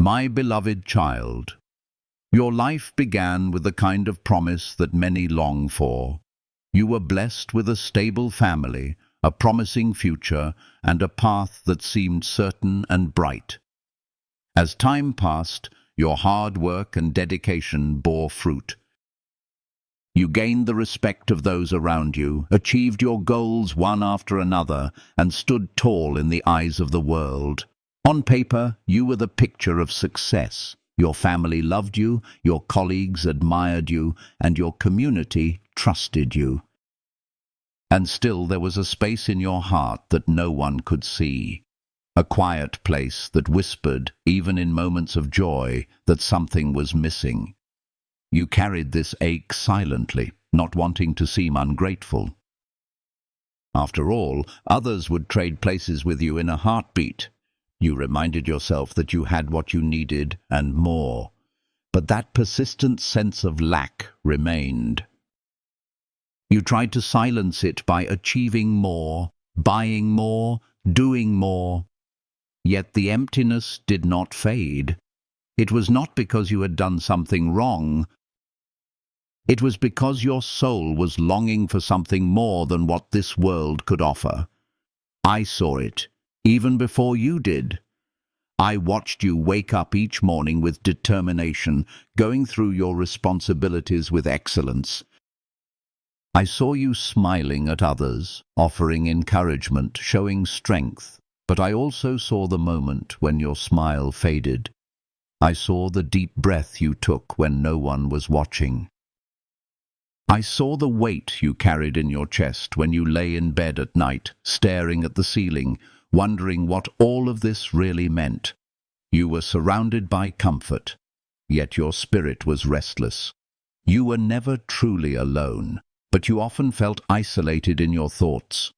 My beloved child, your life began with the kind of promise that many long for. You were blessed with a stable family, a promising future, and a path that seemed certain and bright. As time passed, your hard work and dedication bore fruit. You gained the respect of those around you, achieved your goals one after another, and stood tall in the eyes of the world. On paper, you were the picture of success. Your family loved you, your colleagues admired you, and your community trusted you. And still there was a space in your heart that no one could see. A quiet place that whispered, even in moments of joy, that something was missing. You carried this ache silently, not wanting to seem ungrateful. After all, others would trade places with you in a heartbeat. You reminded yourself that you had what you needed and more. But that persistent sense of lack remained. You tried to silence it by achieving more, buying more, doing more. Yet the emptiness did not fade. It was not because you had done something wrong. It was because your soul was longing for something more than what this world could offer. I saw it, even before you did. I watched you wake up each morning with determination, going through your responsibilities with excellence. I saw you smiling at others, offering encouragement, showing strength, but I also saw the moment when your smile faded. I saw the deep breath you took when no one was watching. I saw the weight you carried in your chest when you lay in bed at night, staring at the ceiling, wondering what all of this really meant. You were surrounded by comfort, yet your spirit was restless. You were never truly alone, but you often felt isolated in your thoughts.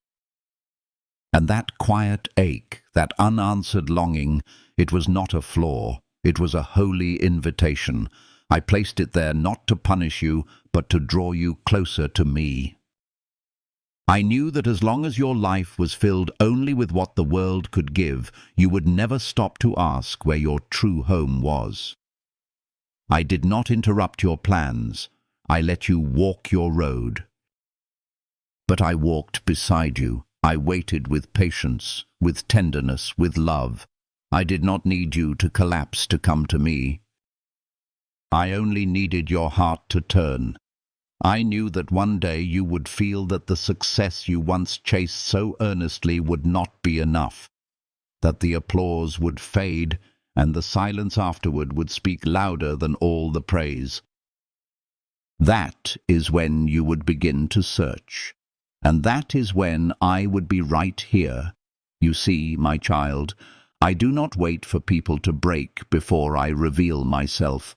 And that quiet ache, that unanswered longing, it was not a flaw, it was a holy invitation. I placed it there not to punish you, but to draw you closer to me. I knew that as long as your life was filled only with what the world could give, you would never stop to ask where your true home was. I did not interrupt your plans. I let you walk your road. But I walked beside you. I waited with patience, with tenderness, with love. I did not need you to collapse to come to me. I only needed your heart to turn. I knew that one day you would feel that the success you once chased so earnestly would not be enough, that the applause would fade and the silence afterward would speak louder than all the praise. That is when you would begin to search, and that is when I would be right here. You see, my child, I do not wait for people to break before I reveal myself.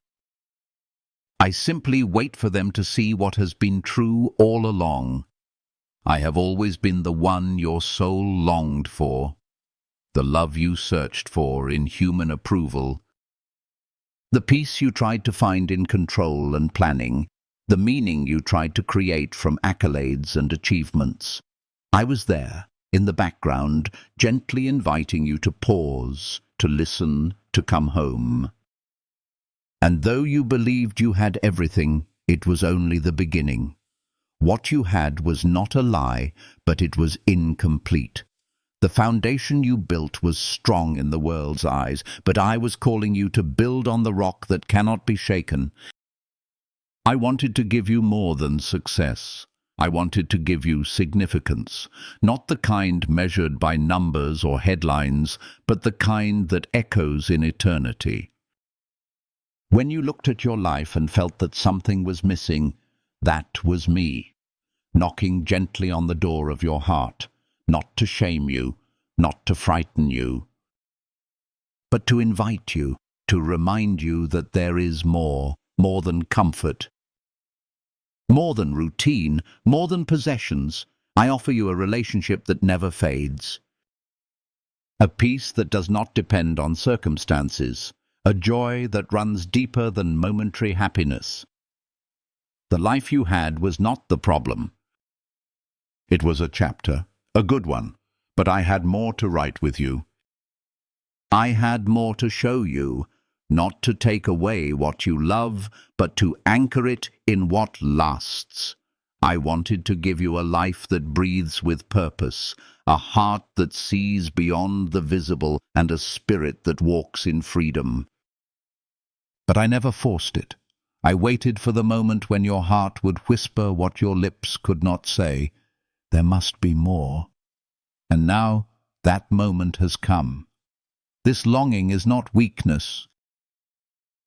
I simply wait for them to see what has been true all along. I have always been the one your soul longed for, the love you searched for in human approval, the peace you tried to find in control and planning, the meaning you tried to create from accolades and achievements. I was there, in the background, gently inviting you to pause, to listen, to come home. And though you believed you had everything, it was only the beginning. What you had was not a lie, but it was incomplete. The foundation you built was strong in the world's eyes, but I was calling you to build on the rock that cannot be shaken. I wanted to give you more than success. I wanted to give you significance, not the kind measured by numbers or headlines, but the kind that echoes in eternity. When you looked at your life and felt that something was missing, that was me, knocking gently on the door of your heart, not to shame you, not to frighten you, but to invite you, to remind you that there is more than comfort, more than routine, more than possessions. I offer you a relationship that never fades, a peace that does not depend on circumstances, a joy that runs deeper than momentary happiness. The life you had was not the problem. It was a chapter, a good one, but I had more to write with you. I had more to show you, not to take away what you love, but to anchor it in what lasts. I wanted to give you a life that breathes with purpose, a heart that sees beyond the visible, and a spirit that walks in freedom. But I never forced it. I waited for the moment when your heart would whisper what your lips could not say. There must be more. And now that moment has come. This longing is not weakness.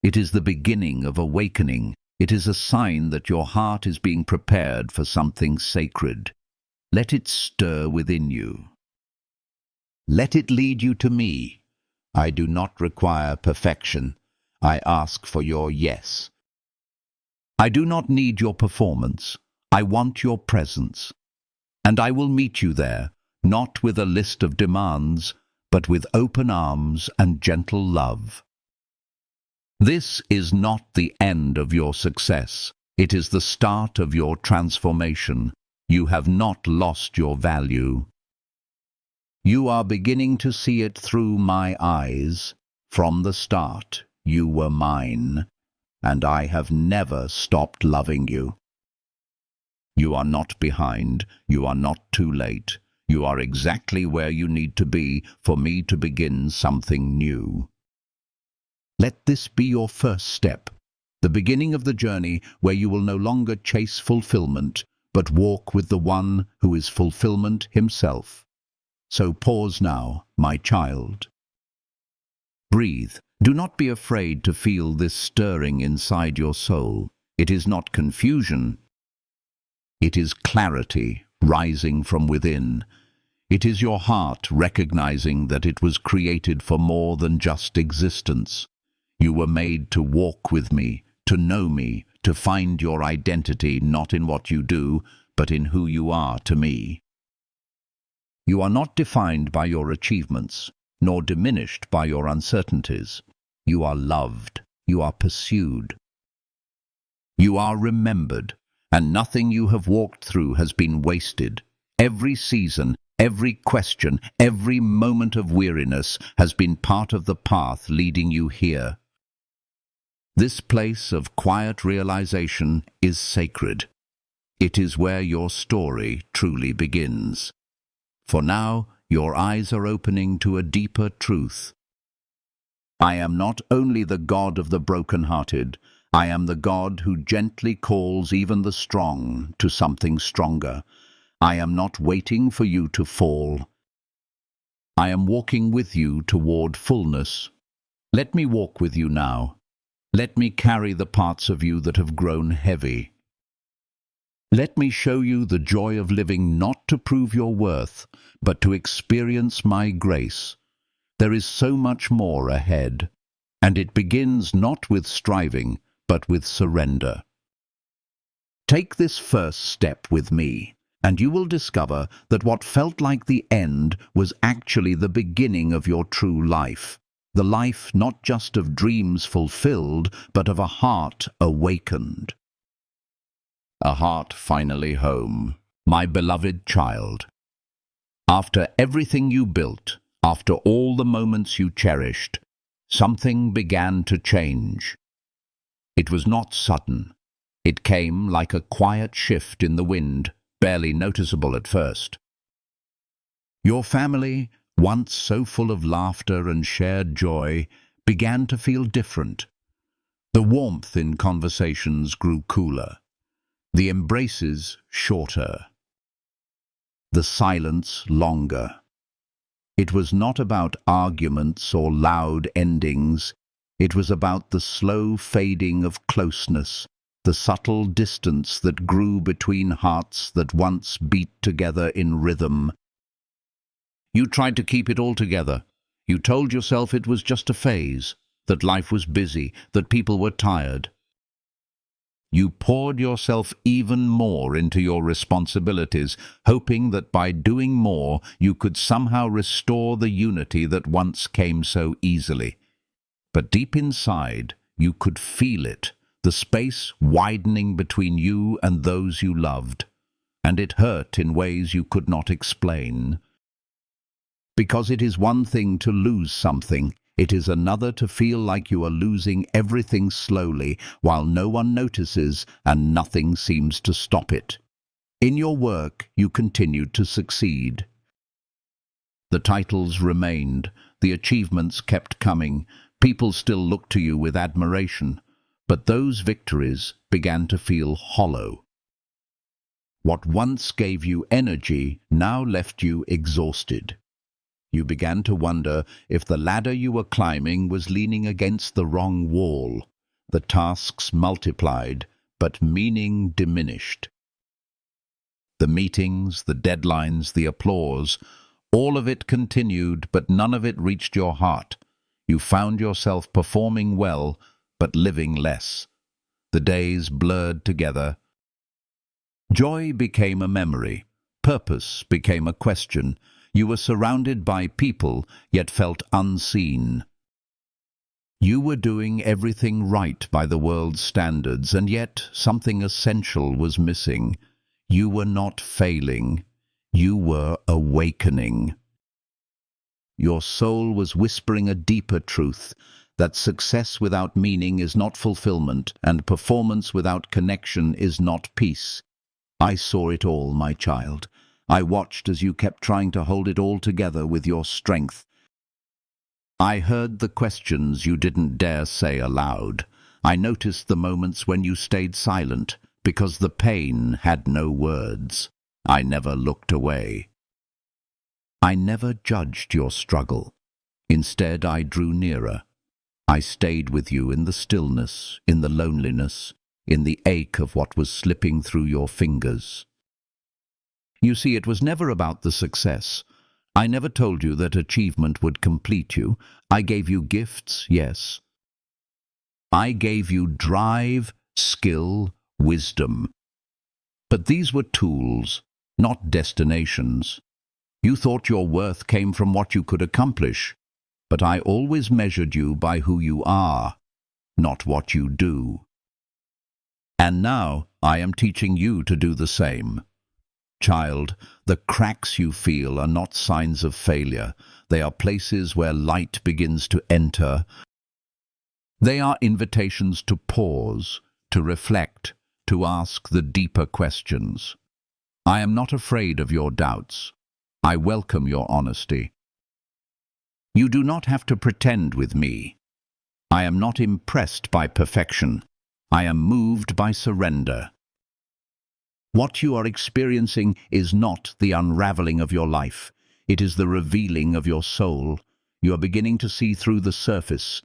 It is the beginning of awakening. It is a sign that your heart is being prepared for something sacred. Let it stir within you. Let it lead you to me. I do not require perfection. I ask for your yes. I do not need your performance. I want your presence. And I will meet you there, not with a list of demands, but with open arms and gentle love. This is not the end of your success. It is the start of your transformation. You have not lost your value. You are beginning to see it through my eyes. From the start, you were mine, and I have never stopped loving you. You are not behind. You are not too late. You are exactly where you need to be for me to begin something new. Let this be your first step, the beginning of the journey where you will no longer chase fulfillment, but walk with the one who is fulfillment himself. So pause now, my child. Breathe. Do not be afraid to feel this stirring inside your soul. It is not confusion. It is clarity rising from within. It is your heart recognizing that it was created for more than just existence. You were made to walk with me, to know me, to find your identity not in what you do, but in who you are to me. You are not defined by your achievements, nor diminished by your uncertainties. You are loved. You are pursued. You are remembered, and nothing you have walked through has been wasted. Every season, every question, every moment of weariness has been part of the path leading you here. This place of quiet realization is sacred. It is where your story truly begins. For now, your eyes are opening to a deeper truth. I am not only the God of the broken-hearted, I am the God who gently calls even the strong to something stronger. I am not waiting for you to fall. I am walking with you toward fullness. Let me walk with you now. Let me carry the parts of you that have grown heavy. Let me show you the joy of living not to prove your worth, but to experience my grace. There is so much more ahead, and it begins not with striving, but with surrender. Take this first step with me, and you will discover that what felt like the end was actually the beginning of your true life. The life not just of dreams fulfilled, but of a heart awakened. A heart finally home, my beloved child. After everything you built, after all the moments you cherished, something began to change. It was not sudden. It came like a quiet shift in the wind, barely noticeable at first. Your family, once so full of laughter and shared joy, began to feel different. The warmth in conversations grew cooler. The embraces shorter, the silence longer. It was not about arguments or loud endings. It was about the slow fading of closeness, the subtle distance that grew between hearts that once beat together in rhythm. You tried to keep it all together. You told yourself it was just a phase, that life was busy, that people were tired. You poured yourself even more into your responsibilities, hoping that by doing more you could somehow restore the unity that once came so easily. But deep inside, you could feel it, the space widening between you and those you loved, and it hurt in ways you could not explain. Because it is one thing to lose something, It is another to feel like you are losing everything slowly while no one notices and nothing seems to stop it. In your work, you continued to succeed. The titles remained, the achievements kept coming, people still looked to you with admiration, but those victories began to feel hollow. What once gave you energy now left you exhausted. You began to wonder if the ladder you were climbing was leaning against the wrong wall. The tasks multiplied, but meaning diminished. The meetings, the deadlines, the applause, all of it continued, but none of it reached your heart. You found yourself performing well, but living less. The days blurred together. Joy became a memory. Purpose became a question. You were surrounded by people, yet felt unseen. You were doing everything right by the world's standards, and yet something essential was missing. You were not failing. You were awakening. Your soul was whispering a deeper truth, that success without meaning is not fulfillment, and performance without connection is not peace. I saw it all, my child. I watched as you kept trying to hold it all together with your strength. I heard the questions you didn't dare say aloud. I noticed the moments when you stayed silent, because the pain had no words. I never looked away. I never judged your struggle. Instead, I drew nearer. I stayed with you in the stillness, in the loneliness, in the ache of what was slipping through your fingers. You see, it was never about the success. I never told you that achievement would complete you. I gave you gifts, yes. I gave you drive, skill, wisdom. But these were tools, not destinations. You thought your worth came from what you could accomplish, but I always measured you by who you are, not what you do. And now I am teaching you to do the same. Child, the cracks you feel are not signs of failure. They are places where light begins to enter. They are invitations to pause, to reflect, to ask the deeper questions. I am not afraid of your doubts. I welcome your honesty. You do not have to pretend with me. I am not impressed by perfection. I am moved by surrender. What you are experiencing is not the unraveling of your life. It is the revealing of your soul. You are beginning to see through the surface.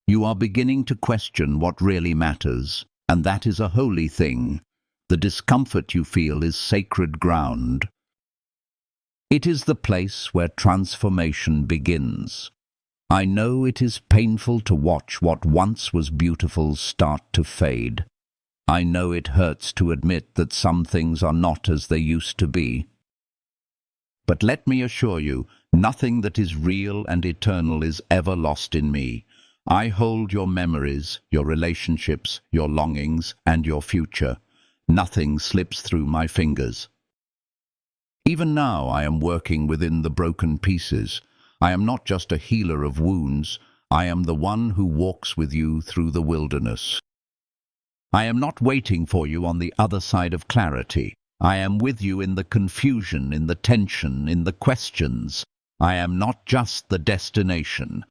You are beginning to question what really matters, and that is a holy thing. The discomfort you feel is sacred ground. It is the place where transformation begins. I know it is painful to watch what once was beautiful start to fade. I know it hurts to admit that some things are not as they used to be. But let me assure you, nothing that is real and eternal is ever lost in me. I hold your memories, your relationships, your longings, and your future. Nothing slips through my fingers. Even now I am working within the broken pieces. I am not just a healer of wounds. I am the one who walks with you through the wilderness. I am not waiting for you on the other side of clarity. I am with you in the confusion, in the tension, in the questions. I am not just the destination.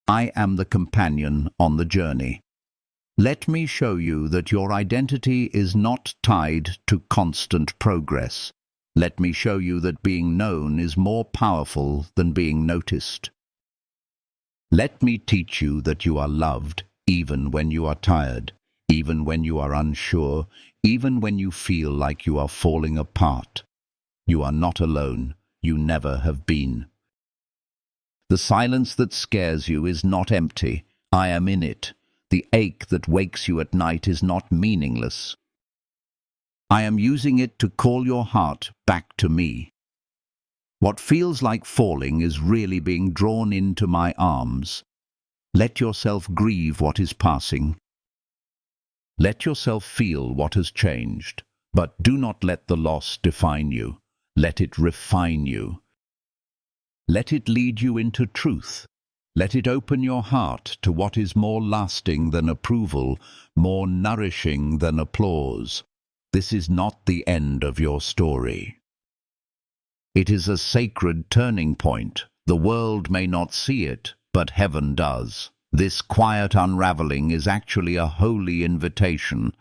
I am the companion on the journey. Let me show you that your identity is not tied to constant progress. Let me show you that being known is more powerful than being noticed. Let me teach you that you are loved even when you are tired, even when you are unsure, even when you feel like you are falling apart. You are not alone. You never have been. The silence that scares you is not empty. I am in it. The ache that wakes you at night is not meaningless. I am using it to call your heart back to me. What feels like falling is really being drawn into my arms. Let yourself grieve what is passing. Let yourself feel what has changed, but do not let the loss define you. Let it refine you. Let it lead you into truth. Let it open your heart to what is more lasting than approval, more nourishing than applause. This is not the end of your story. It is a sacred turning point. The world may not see it, but heaven does. This quiet unraveling is actually a holy invitation,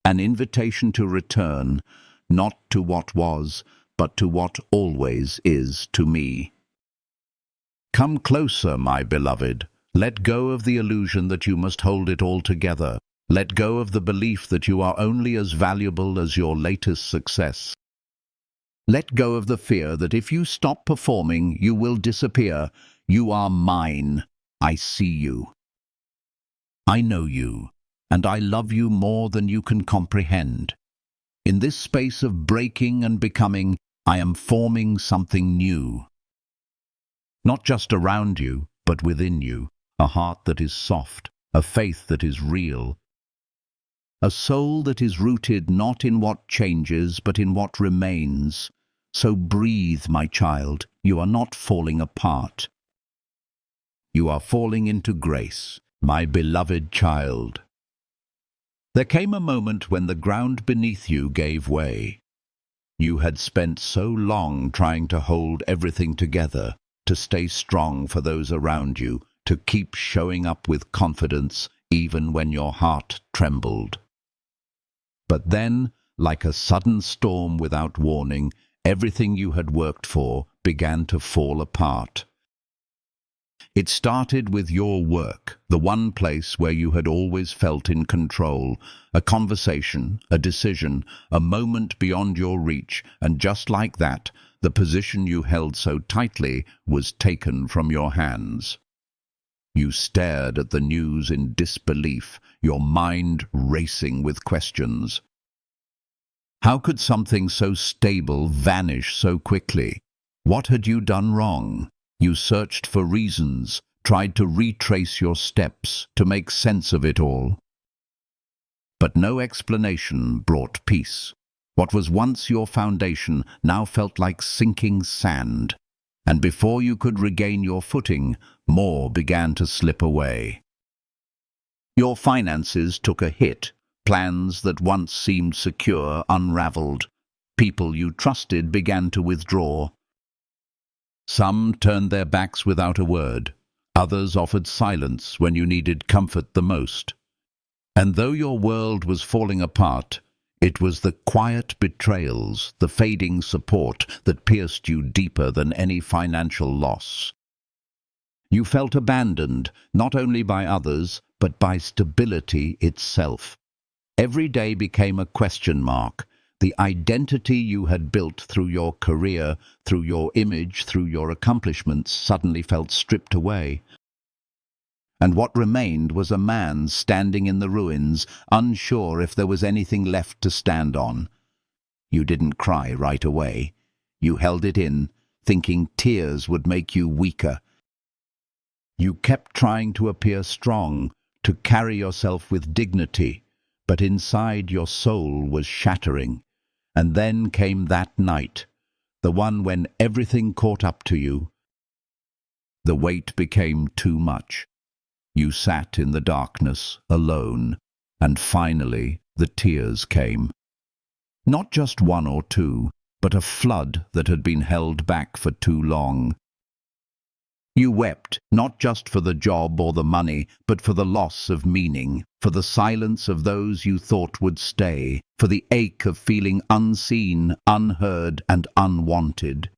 an invitation to return, not to what was, but to what always is to me. Come closer, my beloved. Let go of the illusion that you must hold it all together. Let go of the belief that you are only as valuable as your latest success. Let go of the fear that if you stop performing, you will disappear. You are mine. I see you. I know you, and I love you more than you can comprehend. In this space of breaking and becoming, I am forming something new. Not just around you, but within you. A heart that is soft, a faith that is real, a soul that is rooted not in what changes, but in what remains. So breathe, my child. You are not falling apart. You are falling into grace, my beloved child. There came a moment when the ground beneath you gave way. You had spent so long trying to hold everything together, to stay strong for those around you, to keep showing up with confidence even when your heart trembled. But then, like a sudden storm without warning, everything you had worked for began to fall apart. It started with your work, the one place where you had always felt in control, a conversation, a decision, a moment beyond your reach, and just like that, the position you held so tightly was taken from your hands. You stared at the news in disbelief, your mind racing with questions. How could something so stable vanish so quickly? What had you done wrong? You searched for reasons, tried to retrace your steps, to make sense of it all. But no explanation brought peace. What was once your foundation now felt like sinking sand, and before you could regain your footing, more began to slip away. Your finances took a hit. Plans that once seemed secure unraveled. People you trusted began to withdraw. Some turned their backs without a word. Others offered silence when you needed comfort the most. And though your world was falling apart, it was the quiet betrayals, the fading support that pierced you deeper than any financial loss. You felt abandoned, not only by others, but by stability itself. Every day became a question mark. The identity you had built through your career, through your image, through your accomplishments, suddenly felt stripped away. And what remained was a man standing in the ruins, unsure if there was anything left to stand on. You didn't cry right away. You held it in, thinking tears would make you weaker. You kept trying to appear strong, to carry yourself with dignity, but inside your soul was shattering. And then came that night, the one when everything caught up to you. The weight became too much. You sat in the darkness, alone, and finally the tears came. Not just one or two, but a flood that had been held back for too long. You wept, not just for the job or the money, but for the loss of meaning, for the silence of those you thought would stay, for the ache of feeling unseen, unheard, and unwanted.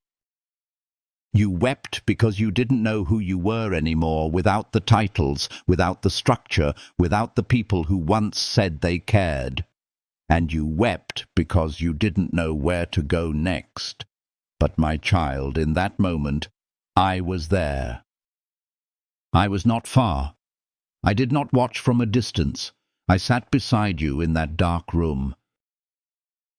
You wept because you didn't know who you were anymore, without the titles, without the structure, without the people who once said they cared. And you wept because you didn't know where to go next. But my child, in that moment, I was there. I was not far. I did not watch from a distance. I sat beside you in that dark room.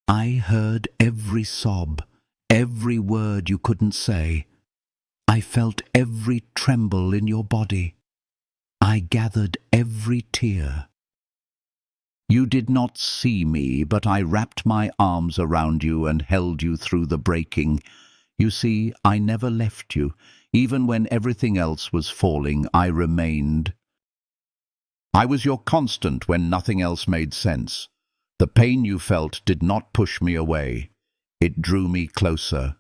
I heard every sob, every word you couldn't say. I felt every tremble in your body. I gathered every tear. You did not see me, but I wrapped my arms around you and held you through the breaking. You see, I never left you. Even when everything else was falling, I remained. I was your constant when nothing else made sense. The pain you felt did not push me away. It drew me closer.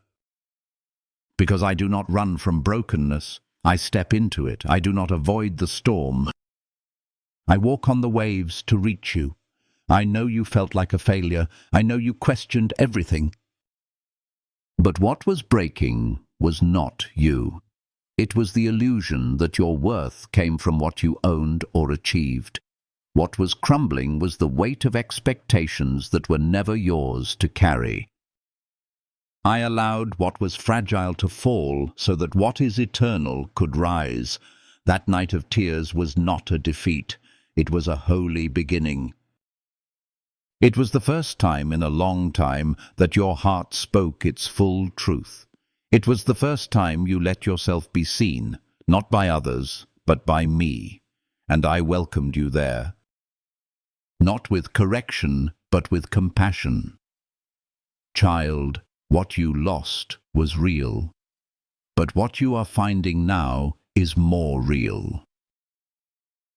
Because I do not run from brokenness, I step into it. I do not avoid the storm. I walk on the waves to reach you. I know you felt like a failure. I know you questioned everything. But what was breaking was not you. It was the illusion that your worth came from what you owned or achieved. What was crumbling was the weight of expectations that were never yours to carry. I allowed what was fragile to fall so that what is eternal could rise. That night of tears was not a defeat. It was a holy beginning. It was the first time in a long time that your heart spoke its full truth. It was the first time you let yourself be seen, not by others, but by me. And I welcomed you there. Not with correction, but with compassion. Child, what you lost was real. But what you are finding now is more real.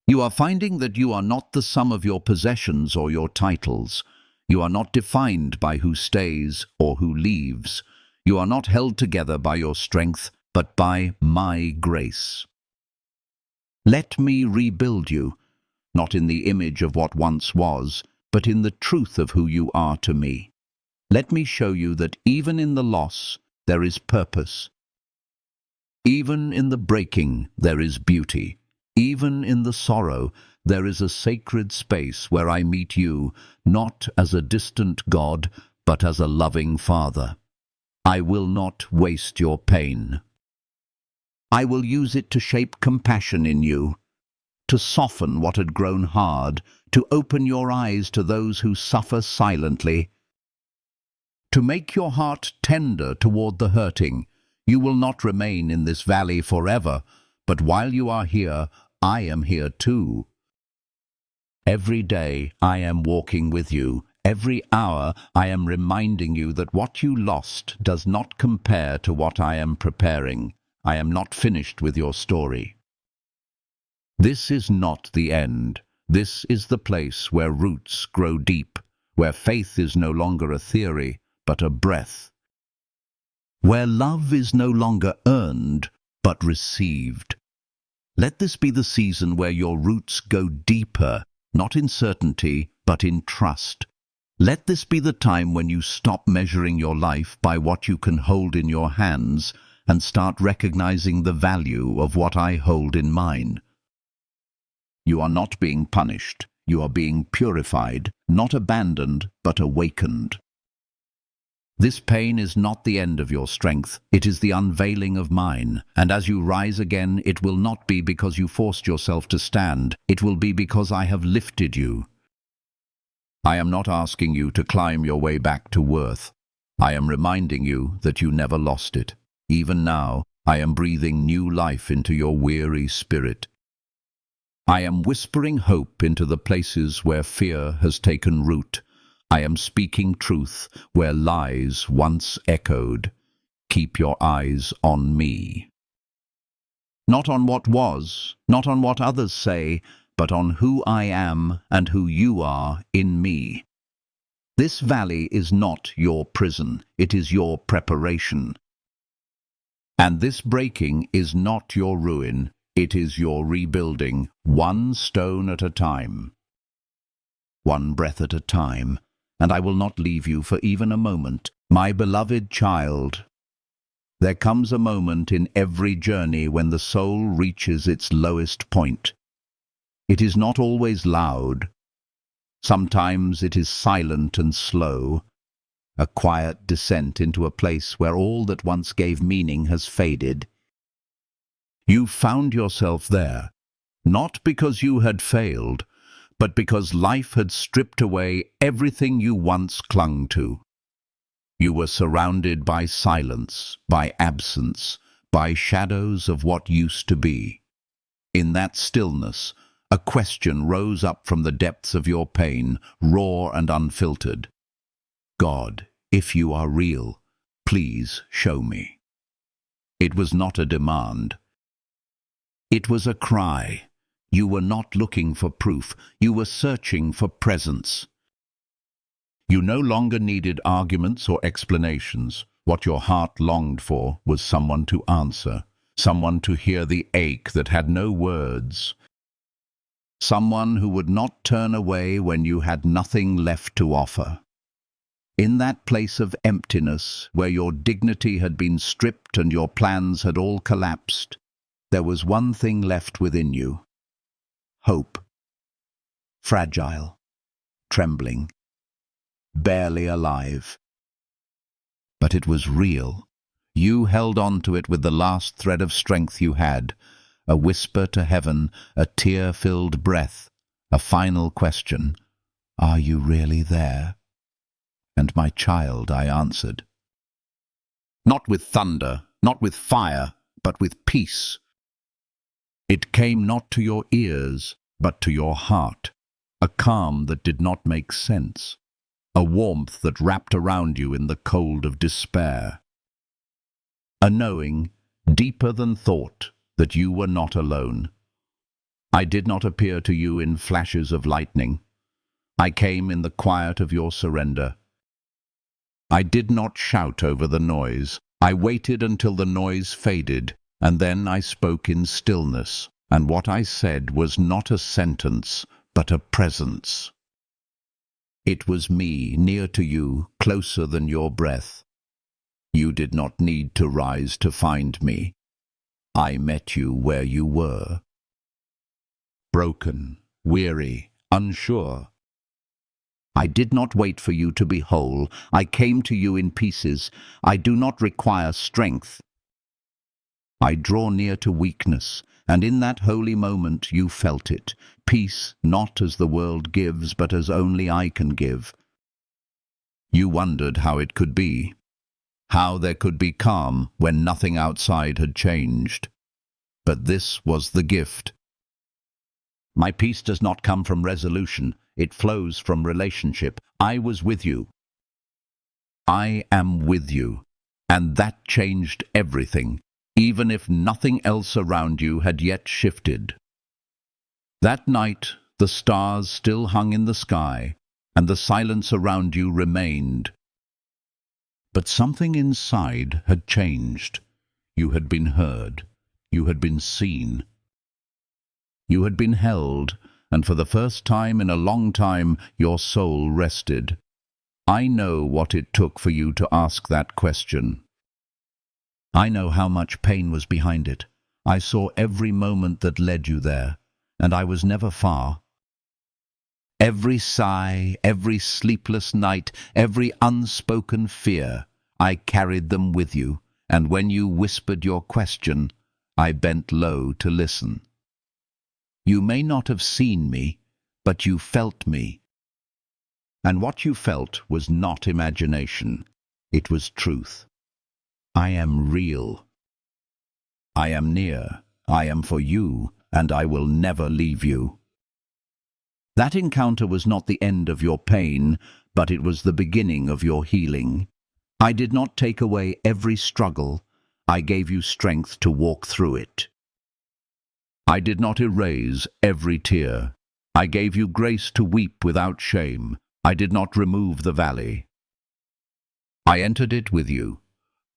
You are finding that you are not the sum of your possessions or your titles. You are not defined by who stays or who leaves. You are not held together by your strength, but by my grace. Let me rebuild you, not in the image of what once was, but in the truth of who you are to me. Let me show you that even in the loss, there is purpose. Even in the breaking, there is beauty. Even in the sorrow, there is a sacred space where I meet you, not as a distant God, but as a loving Father. I will not waste your pain. I will use it to shape compassion in you, to soften what had grown hard, to open your eyes to those who suffer silently, to make your heart tender toward the hurting. You will not remain in this valley forever, but while you are here, I am here too. Every day I am walking with you. Every hour I am reminding you that what you lost does not compare to what I am preparing. I am not finished with your story. This is not the end. This is the place where roots grow deep, where faith is no longer a theory, but a breath, where love is no longer earned, but received. Let this be the season where your roots go deeper, not in certainty, but in trust. Let this be the time when you stop measuring your life by what you can hold in your hands and start recognizing the value of what I hold in mine. You are not being punished. You are being purified, not abandoned, but awakened. This pain is not the end of your strength, it is the unveiling of mine, and as you rise again, it will not be because you forced yourself to stand, it will be because I have lifted you. I am not asking you to climb your way back to worth. I am reminding you that you never lost it. Even now, I am breathing new life into your weary spirit. I am whispering hope into the places where fear has taken root. I am speaking truth where lies once echoed. Keep your eyes on me. Not on what was, not on what others say, but on who I am and who you are in me. This valley is not your prison, it is your preparation. And this breaking is not your ruin, it is your rebuilding, one stone at a time. One breath at a time, and I will not leave you for even a moment, my beloved child. There comes a moment in every journey when the soul reaches its lowest point. It is not always loud. Sometimes it is silent and slow, a quiet descent into a place where all that once gave meaning has faded. You found yourself there, not because you had failed, but because life had stripped away everything you once clung to. You were surrounded by silence, by absence, by shadows of what used to be. In that stillness, a question rose up from the depths of your pain, raw and unfiltered. God, if you are real, please show me. It was not a demand. It was a cry. You were not looking for proof. You were searching for presence. You no longer needed arguments or explanations. What your heart longed for was someone to answer, someone to hear the ache that had no words, someone who would not turn away when you had nothing left to offer. In that place of emptiness, where your dignity had been stripped and your plans had all collapsed, there was one thing left within you: hope. Fragile, trembling, barely alive. But it was real. You held on to it with the last thread of strength you had, a whisper to heaven, a tear-filled breath, a final question: "Are you really there?" "And my child," I answered. Not with thunder, not with fire, but with peace. It came not to your ears, but to your heart, a calm that did not make sense, a warmth that wrapped around you in the cold of despair, a knowing, deeper than thought, that you were not alone. I did not appear to you in flashes of lightning. I came in the quiet of your surrender. I did not shout over the noise. I waited until the noise faded, and then I spoke in stillness, and what I said was not a sentence, but a presence. It was me, near to you, closer than your breath. You did not need to rise to find me. I met you where you were. Broken, weary, unsure. I did not wait for you to be whole. I came to you in pieces. I do not require strength. I draw near to weakness, and in that holy moment you felt it. Peace, not as the world gives, but as only I can give. You wondered how it could be, how there could be calm when nothing outside had changed. But this was the gift. My peace does not come from resolution. It flows from relationship. I was with you. I am with you. And that changed everything, even if nothing else around you had yet shifted. That night, the stars still hung in the sky, and the silence around you remained. But something inside had changed. You had been heard. You had been seen. You had been held, and for the first time in a long time, your soul rested. I know what it took for you to ask that question. I know how much pain was behind it. I saw every moment that led you there, and I was never far. Every sigh, every sleepless night, every unspoken fear, I carried them with you, and when you whispered your question, I bent low to listen. You may not have seen me, but you felt me. And what you felt was not imagination. It was truth. I am real. I am near. I am for you, and I will never leave you. That encounter was not the end of your pain, but it was the beginning of your healing. I did not take away every struggle. I gave you strength to walk through it. I did not erase every tear. I gave you grace to weep without shame. I did not remove the valley. I entered it with you.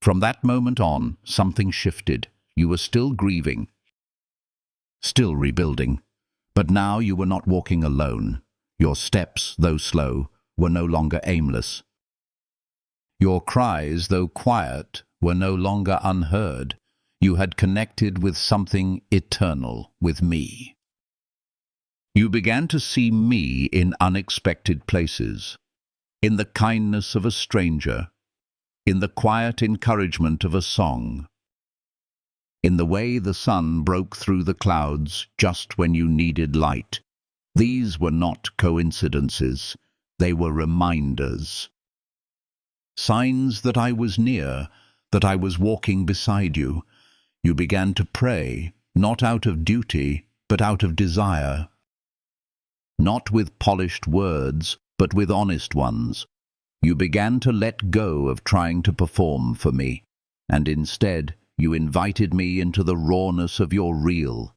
From that moment on, something shifted. You were still grieving, still rebuilding. But now you were not walking alone. Your steps, though slow, were no longer aimless. Your cries, though quiet, were no longer unheard. You had connected with something eternal, with me. You began to see me in unexpected places, in the kindness of a stranger, in the quiet encouragement of a song, in the way the sun broke through the clouds just when you needed light. These were not coincidences. They were reminders. Signs that I was near, that I was walking beside you. You began to pray, not out of duty, but out of desire. Not with polished words, but with honest ones. You began to let go of trying to perform for me, and instead You invited me into the rawness of your real,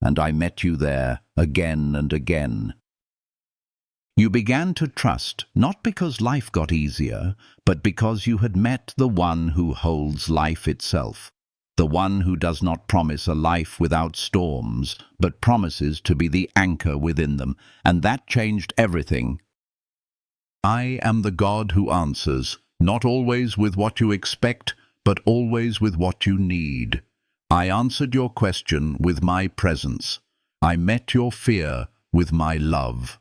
and I met you there again and again. You began to trust, not because life got easier, but because you had met the one who holds life itself, the one who does not promise a life without storms, but promises to be the anchor within them, and that changed everything. I am the God who answers, not always with what you expect, but always with what you need. I answered your question with my presence. I met your fear with my love.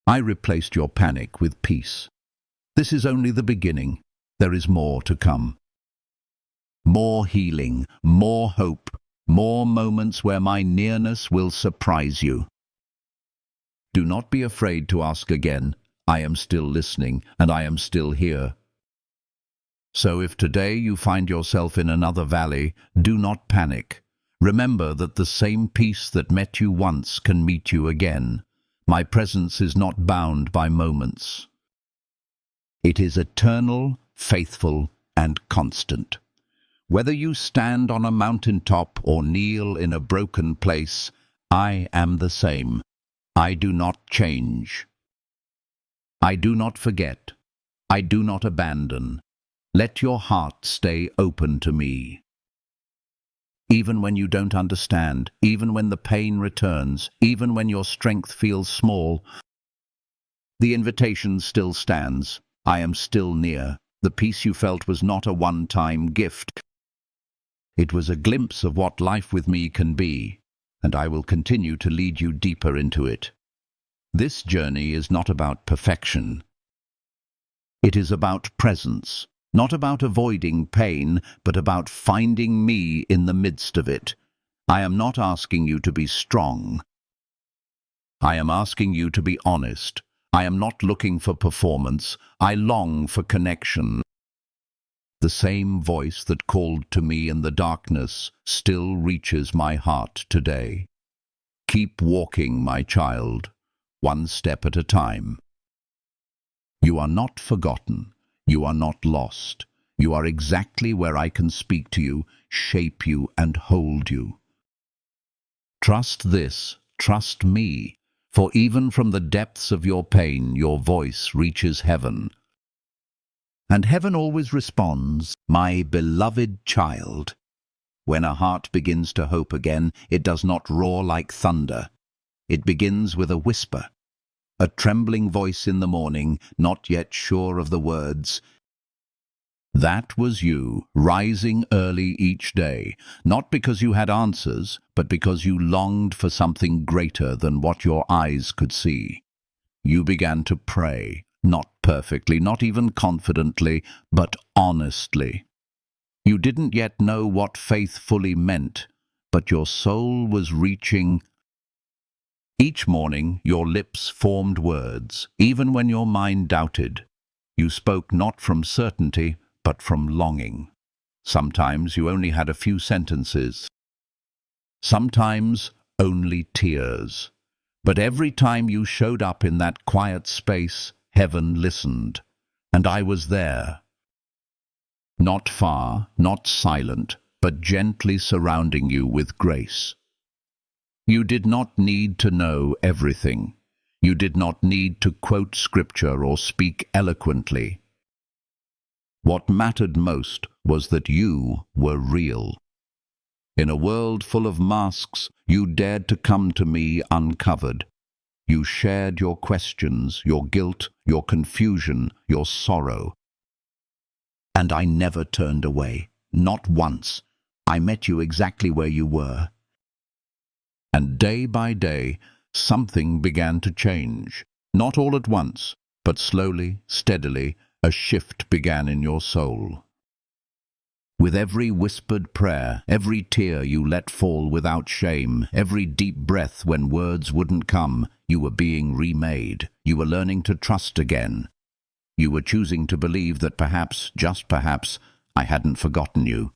I replaced your panic with peace. This is only the beginning. There is more to come. More healing, more hope, more moments where my nearness will surprise you. Do not be afraid to ask again. I am still listening, and I am still here. So if today you find yourself in another valley, do not panic. Remember that the same peace that met you once can meet you again. My presence is not bound by moments. It is eternal, faithful, and constant. Whether you stand on a mountaintop or kneel in a broken place, I am the same. I do not change. I do not forget. I do not abandon. Let your heart stay open to me. Even when you don't understand, even when the pain returns, even when your strength feels small, the invitation still stands. I am still near. The peace you felt was not a one-time gift. It was a glimpse of what life with me can be, and I will continue to lead you deeper into it. This journey is not about perfection. It is about presence, not about avoiding pain, but about finding me in the midst of it. I am not asking you to be strong. I am asking you to be honest. I am not looking for performance. I long for connection. The same voice that called to me in the darkness still reaches my heart today. Keep walking, my child, one step at a time. You are not forgotten. You are not lost. You are exactly where I can speak to you, shape you, and hold you. Trust this, trust me, for even from the depths of your pain, your voice reaches heaven. And heaven always responds, my beloved child. When a heart begins to hope again, it does not roar like thunder. It begins with a whisper, a trembling voice in the morning, not yet sure of the words. That was you, rising early each day, not because you had answers, but because you longed for something greater than what your eyes could see. You began to pray, not perfectly, not even confidently, but honestly. You didn't yet know what faith fully meant, but your soul was reaching. Each morning your lips formed words, even when your mind doubted. You spoke not from certainty, but from longing. Sometimes you only had a few sentences. Sometimes only tears. But every time you showed up in that quiet space, heaven listened. And I was there. Not far, not silent, but gently surrounding you with grace. You did not need to know everything. You did not need to quote scripture or speak eloquently. What mattered most was that you were real. In a world full of masks, you dared to come to me uncovered. You shared your questions, your guilt, your confusion, your sorrow. And I never turned away, not once. I met you exactly where you were. And day by day, something began to change. Not all at once, but slowly, steadily, a shift began in your soul. With every whispered prayer, every tear you let fall without shame, every deep breath when words wouldn't come, you were being remade. You were learning to trust again. You were choosing to believe that perhaps, just perhaps, I hadn't forgotten you.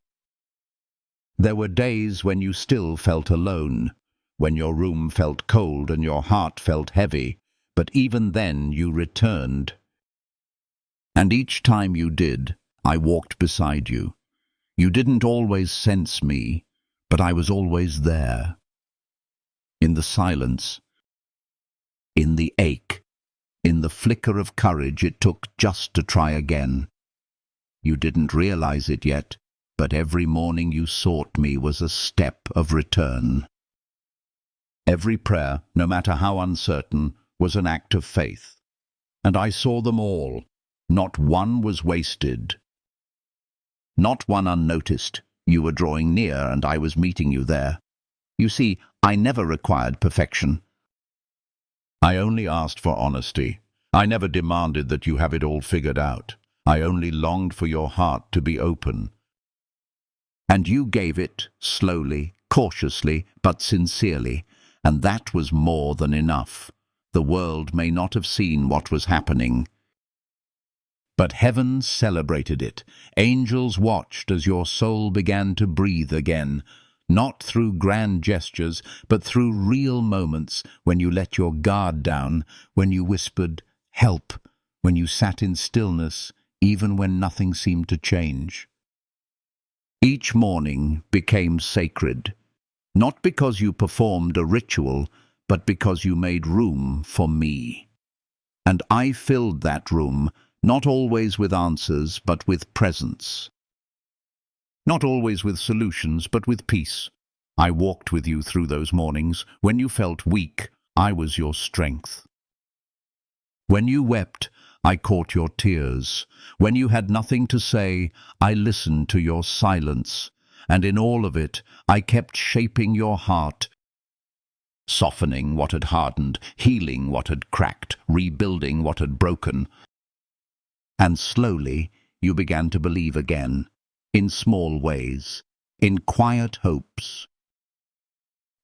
There were days when you still felt alone, when your room felt cold and your heart felt heavy, but even then you returned. And each time you did, I walked beside you. You didn't always sense me, but I was always there. In the silence, in the ache, in the flicker of courage it took just to try again. You didn't realize it yet, but every morning you sought me was a step of return. Every prayer, no matter how uncertain, was an act of faith. And I saw them all. Not one was wasted. Not one unnoticed. You were drawing near, and I was meeting you there. You see, I never required perfection. I only asked for honesty. I never demanded that you have it all figured out. I only longed for your heart to be open. And you gave it, slowly, cautiously, but sincerely, and that was more than enough. The world may not have seen what was happening, but heaven celebrated it. Angels watched as your soul began to breathe again, not through grand gestures, but through real moments when you let your guard down, when you whispered, "Help," when you sat in stillness, even when nothing seemed to change. Each morning became sacred, not because you performed a ritual, but because you made room for me. And I filled that room, not always with answers, but with presence. Not always with solutions, but with peace. I walked with you through those mornings. When you felt weak, I was your strength. When you wept, I caught your tears. When you had nothing to say, I listened to your silence. And in all of it, I kept shaping your heart, softening what had hardened, healing what had cracked, rebuilding what had broken. And slowly, you began to believe again, in small ways, in quiet hopes.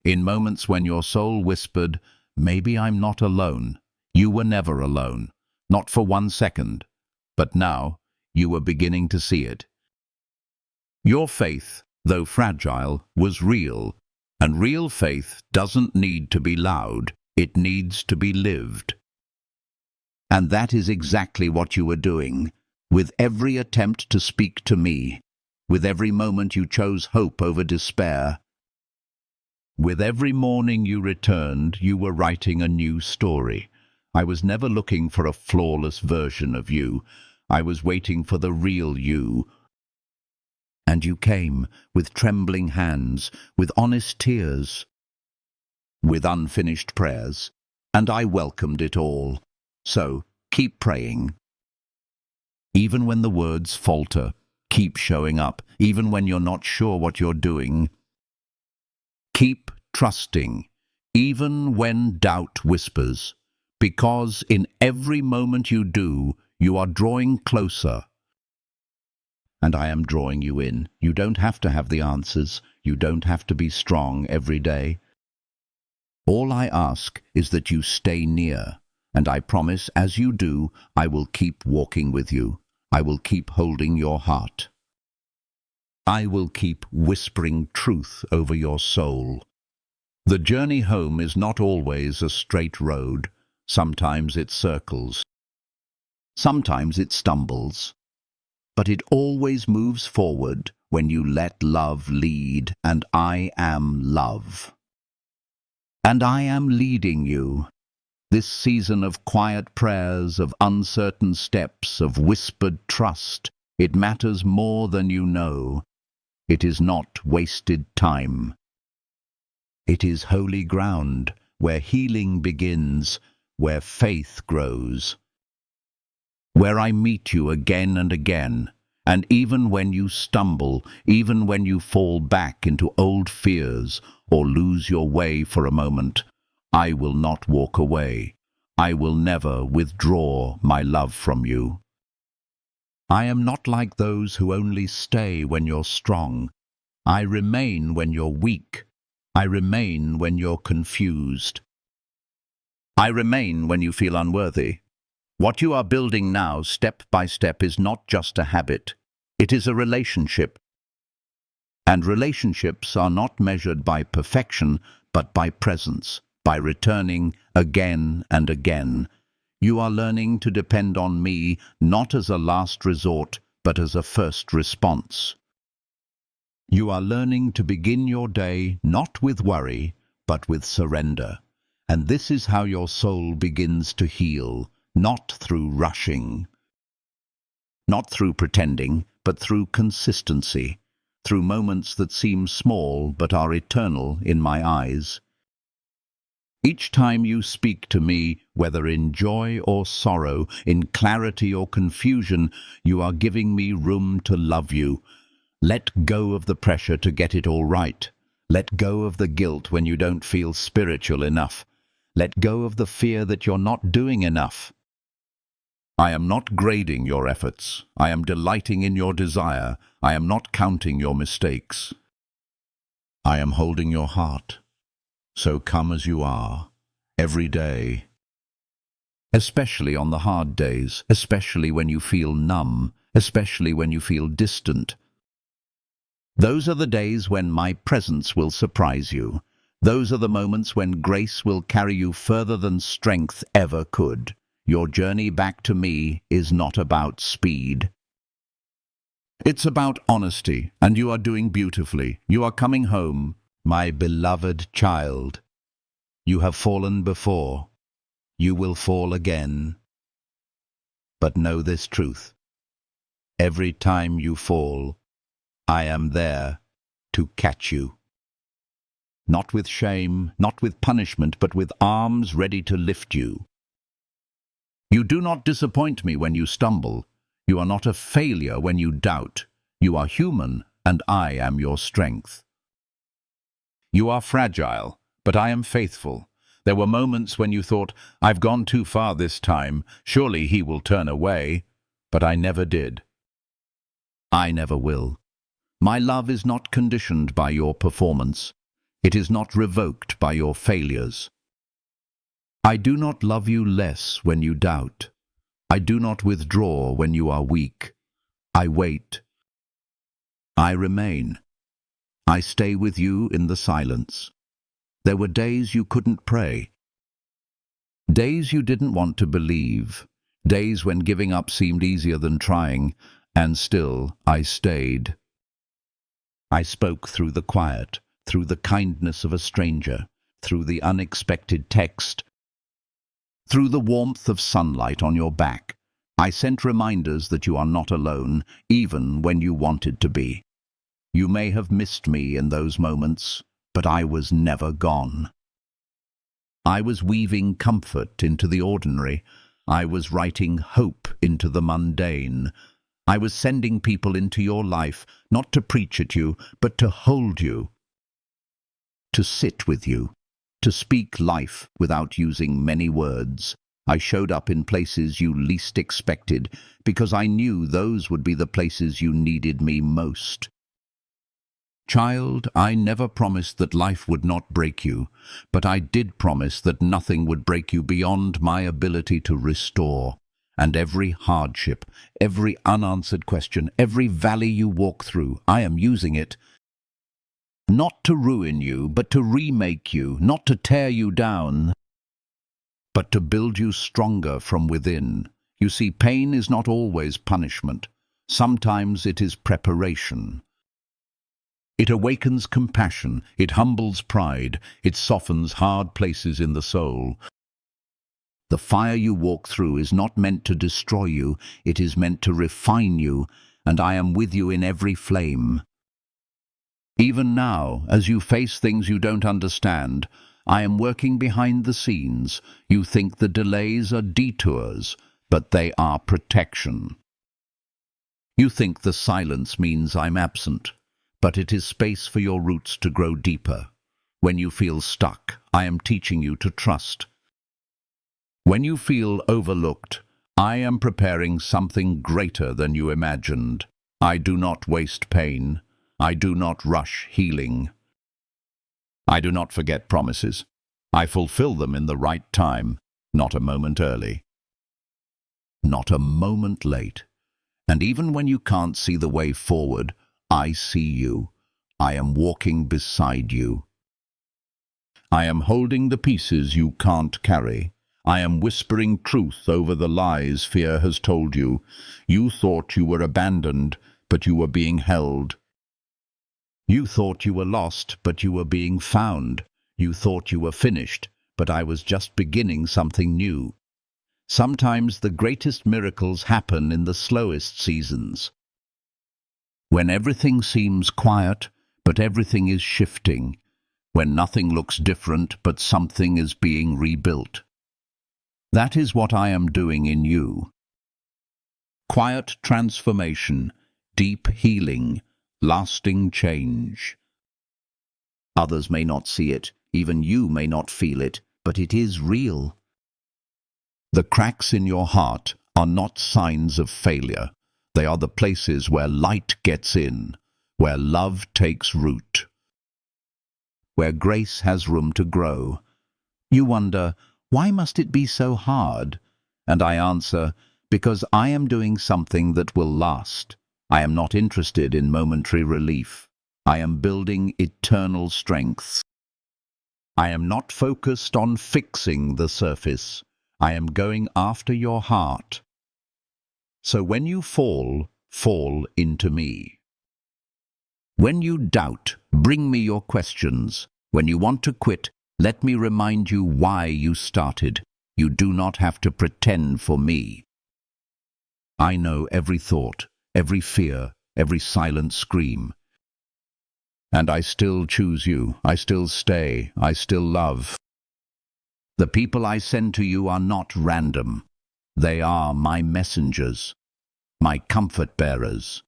In moments when your soul whispered, "Maybe I'm not alone," you were never alone, not for 1 second. But now, you were beginning to see it. Your faith, though fragile, was real, and real faith doesn't need to be loud, it needs to be lived. And that is exactly what you were doing, with every attempt to speak to me, with every moment you chose hope over despair. With every morning you returned, you were writing a new story. I was never looking for a flawless version of you. I was waiting for the real you. And you came, with trembling hands, with honest tears, with unfinished prayers, and I welcomed it all. So, keep praying. Even when the words falter, keep showing up. Even when you're not sure what you're doing, keep trusting. Even when doubt whispers, because in every moment you do, you are drawing closer. And I am drawing you in. You don't have to have the answers. You don't have to be strong every day. All I ask is that you stay near, and I promise as you do, I will keep walking with you. I will keep holding your heart. I will keep whispering truth over your soul. The journey home is not always a straight road. Sometimes it circles. Sometimes it stumbles. But it always moves forward when you let love lead, and I am love. And I am leading you. This season of quiet prayers, of uncertain steps, of whispered trust, it matters more than you know. It is not wasted time. It is holy ground, where healing begins, where faith grows. Where I meet you again and again, and even when you stumble, even when you fall back into old fears or lose your way for a moment, I will not walk away. I will never withdraw my love from you. I am not like those who only stay when you're strong. I remain when you're weak. I remain when you're confused. I remain when you feel unworthy. What you are building now, step by step, is not just a habit. It is a relationship. And relationships are not measured by perfection, but by presence, by returning again and again. You are learning to depend on me, not as a last resort, but as a first response. You are learning to begin your day not with worry, but with surrender. And this is how your soul begins to heal, not through rushing, not through pretending, but through consistency, through moments that seem small but are eternal in my eyes. Each time you speak to me, whether in joy or sorrow, in clarity or confusion, you are giving me room to love you. Let go of the pressure to get it all right. Let go of the guilt when you don't feel spiritual enough. Let go of the fear that you're not doing enough. I am not grading your efforts. I am delighting in your desire. I am not counting your mistakes. I am holding your heart. So come as you are, every day. Especially on the hard days, especially when you feel numb, especially when you feel distant. Those are the days when my presence will surprise you. Those are the moments when grace will carry you further than strength ever could. Your journey back to me is not about speed. It's about honesty, and you are doing beautifully. You are coming home, my beloved child. You have fallen before. You will fall again. But know this truth. Every time you fall, I am there to catch you. Not with shame, not with punishment, but with arms ready to lift you. You do not disappoint me when you stumble. You are not a failure when you doubt. You are human, and I am your strength. You are fragile, but I am faithful. There were moments when you thought, I've gone too far this time, surely he will turn away. But I never did. I never will. My love is not conditioned by your performance. It is not revoked by your failures. I do not love you less when you doubt. I do not withdraw when you are weak. I wait. I remain. I stay with you in the silence. There were days you couldn't pray. Days you didn't want to believe. Days when giving up seemed easier than trying, and still I stayed. I spoke through the quiet, through the kindness of a stranger, through the unexpected text, through the warmth of sunlight on your back. I sent reminders that you are not alone, even when you wanted to be. You may have missed me in those moments, but I was never gone. I was weaving comfort into the ordinary. I was writing hope into the mundane. I was sending people into your life, not to preach at you, but to hold you, to sit with you, to speak life without using many words. I showed up in places you least expected, because I knew those would be the places you needed me most. Child, I never promised that life would not break you, but I did promise that nothing would break you beyond my ability to restore. And every hardship, every unanswered question, every valley you walk through, I am using it not to ruin you, but to remake you, not to tear you down, but to build you stronger from within. You see, pain is not always punishment. Sometimes it is preparation. It awakens compassion, it humbles pride, it softens hard places in the soul. The fire you walk through is not meant to destroy you, it is meant to refine you, and I am with you in every flame. Even now, as you face things you don't understand, I am working behind the scenes. You think the delays are detours, but they are protection. You think the silence means I'm absent, but it is space for your roots to grow deeper. When you feel stuck, I am teaching you to trust. When you feel overlooked, I am preparing something greater than you imagined. I do not waste pain. I do not rush healing. I do not forget promises. I fulfill them in the right time, not a moment early, not a moment late. And even when you can't see the way forward, I see you. I am walking beside you. I am holding the pieces you can't carry. I am whispering truth over the lies fear has told you. You thought you were abandoned, but you were being held. You thought you were lost, but you were being found. You thought you were finished, but I was just beginning something new. Sometimes the greatest miracles happen in the slowest seasons. When everything seems quiet, but everything is shifting. When nothing looks different, but something is being rebuilt. That is what I am doing in you. Quiet transformation, deep healing, lasting change. Others may not see it, even you may not feel it, but it is real. The cracks in your heart are not signs of failure. They are the places where light gets in, where love takes root, where grace has room to grow. You wonder, why must it be so hard? And I answer, because I am doing something that will last. I am not interested in momentary relief. I am building eternal strength. I am not focused on fixing the surface. I am going after your heart. So when you fall, fall into me. When you doubt, bring me your questions. When you want to quit, let me remind you why you started. You do not have to pretend for me. I know every thought, every fear, every silent scream. And I still choose you. I still stay. I still love. The people I send to you are not random. They are my messengers, my comfort bearers.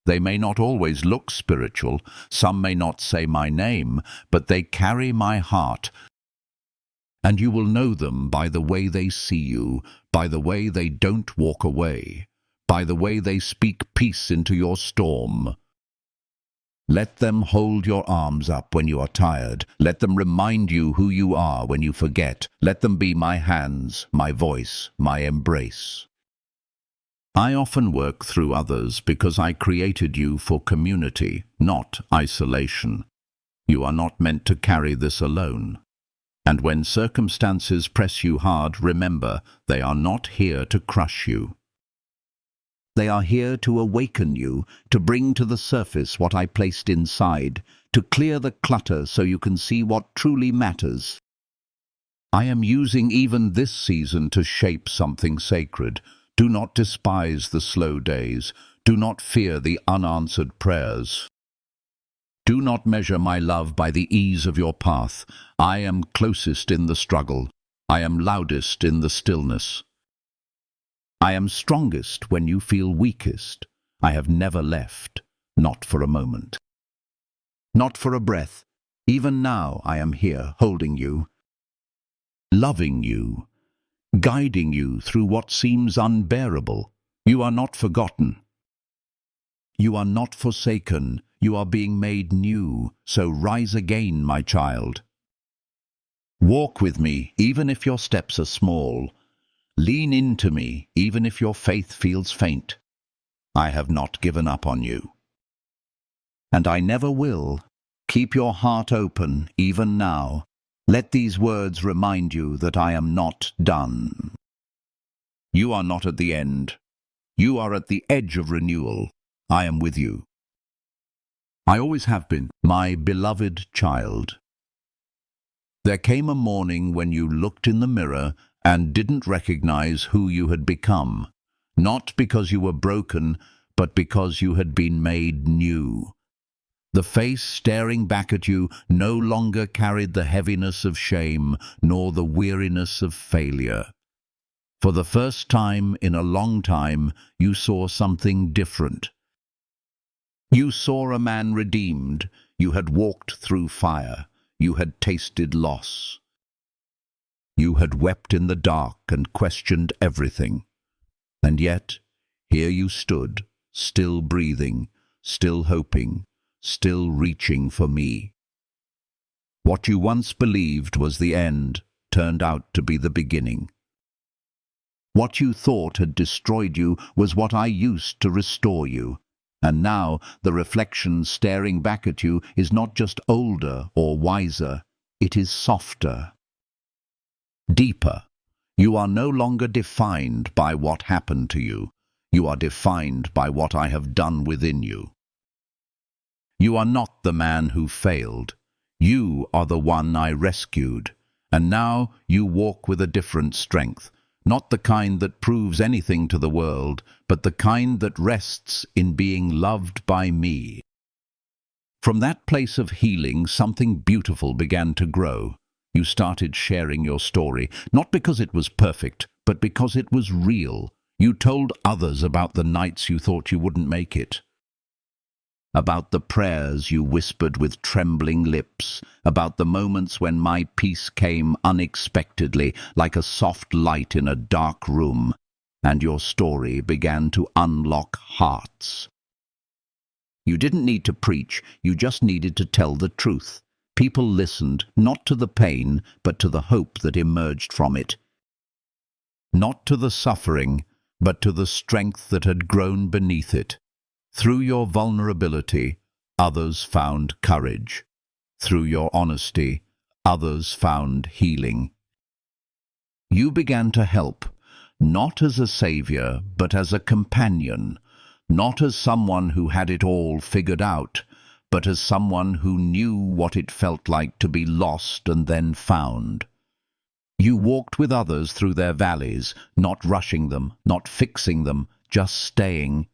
They may not always look spiritual, some may not say my name, but they carry my heart. And you will know them by the way they see you, by the way they don't walk away, by the way they speak peace into your storm. Let them hold your arms up when you are tired. Let them remind you who you are when you forget. Let them be my hands, my voice, my embrace. I often work through others because I created you for community, not isolation. You are not meant to carry this alone. And when circumstances press you hard, remember, they are not here to crush you. They are here to awaken you, to bring to the surface what I placed inside, to clear the clutter so you can see what truly matters. I am using even this season to shape something sacred. Do not despise the slow days. Do not fear the unanswered prayers. Do not measure my love by the ease of your path. I am closest in the struggle. I am loudest in the stillness. I am strongest when you feel weakest. I have never left, not for a moment. Not for a breath. Even now I am here, holding you, loving you, guiding you through what seems unbearable. You are not forgotten. You are not forsaken. You are being made new. So rise again, my child. Walk with me, even if your steps are small. Lean into me, even if your faith feels faint. I have not given up on you. And I never will. Keep your heart open, even now. Let these words remind you that I am not done. You are not at the end. You are at the edge of renewal. I am with you. I always have been, my beloved child. There came a morning when you looked in the mirror and didn't recognize who you had become, not because you were broken, but because you had been made new. The face staring back at you no longer carried the heaviness of shame, nor the weariness of failure. For the first time in a long time, you saw something different. You saw a man redeemed. You had walked through fire. You had tasted loss. You had wept in the dark and questioned everything. And yet, here you stood, still breathing, still hoping, still reaching for me. What you once believed was the end turned out to be the beginning. What you thought had destroyed you was what I used to restore you. And now the reflection staring back at you is not just older or wiser, it is softer, deeper. You are no longer defined by what happened to you. You are defined by what I have done within you. You are not the man who failed. You are the one I rescued. And now you walk with a different strength, not the kind that proves anything to the world, but the kind that rests in being loved by me. From that place of healing, something beautiful began to grow. You started sharing your story, not because it was perfect, but because it was real. You told others about the nights you thought you wouldn't make it, about the prayers you whispered with trembling lips, about the moments when my peace came unexpectedly, like a soft light in a dark room, and your story began to unlock hearts. You didn't need to preach, you just needed to tell the truth. People listened, not to the pain, but to the hope that emerged from it. Not to the suffering, but to the strength that had grown beneath it. Through your vulnerability, others found courage. Through your honesty, others found healing. You began to help, not as a savior, but as a companion, not as someone who had it all figured out, but as someone who knew what it felt like to be lost and then found. You walked with others through their valleys, not rushing them, not fixing them, just staying,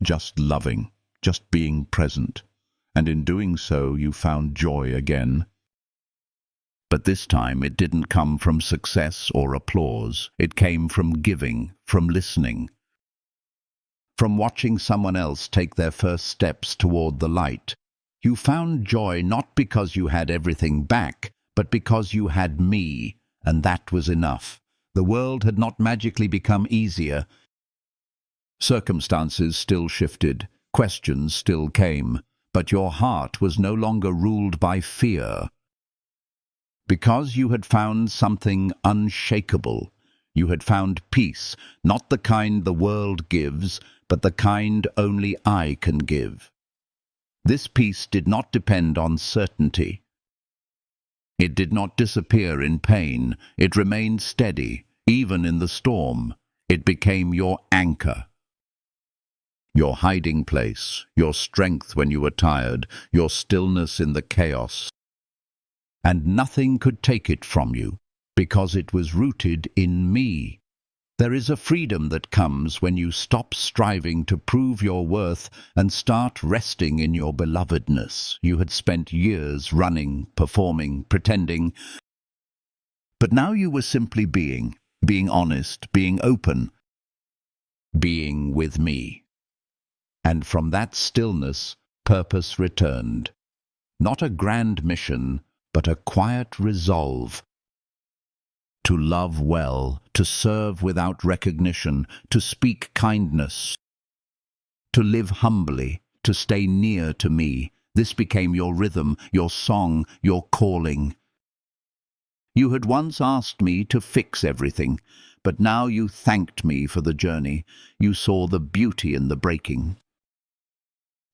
just loving, just being present. And in doing so, you found joy again. But this time it didn't come from success or applause. It came from giving, from listening, from watching someone else take their first steps toward the light. You found joy not because you had everything back, but because you had me, and that was enough. The world had not magically become easier. Circumstances still shifted, questions still came, but your heart was no longer ruled by fear. Because you had found something unshakable. You had found peace, not the kind the world gives, but the kind only I can give. This peace did not depend on certainty. It did not disappear in pain. It remained steady, even in the storm. It became your anchor, your hiding place, your strength when you were tired, your stillness in the chaos. And nothing could take it from you, because it was rooted in me. There is a freedom that comes when you stop striving to prove your worth and start resting in your belovedness. You had spent years running, performing, pretending, but now you were simply being honest, being open, being with me. And from that stillness, purpose returned. Not a grand mission, but a quiet resolve. To love well, to serve without recognition, to speak kindness, to live humbly, to stay near to me. This became your rhythm, your song, your calling. You had once asked me to fix everything, but now you thanked me for the journey. You saw the beauty in the breaking,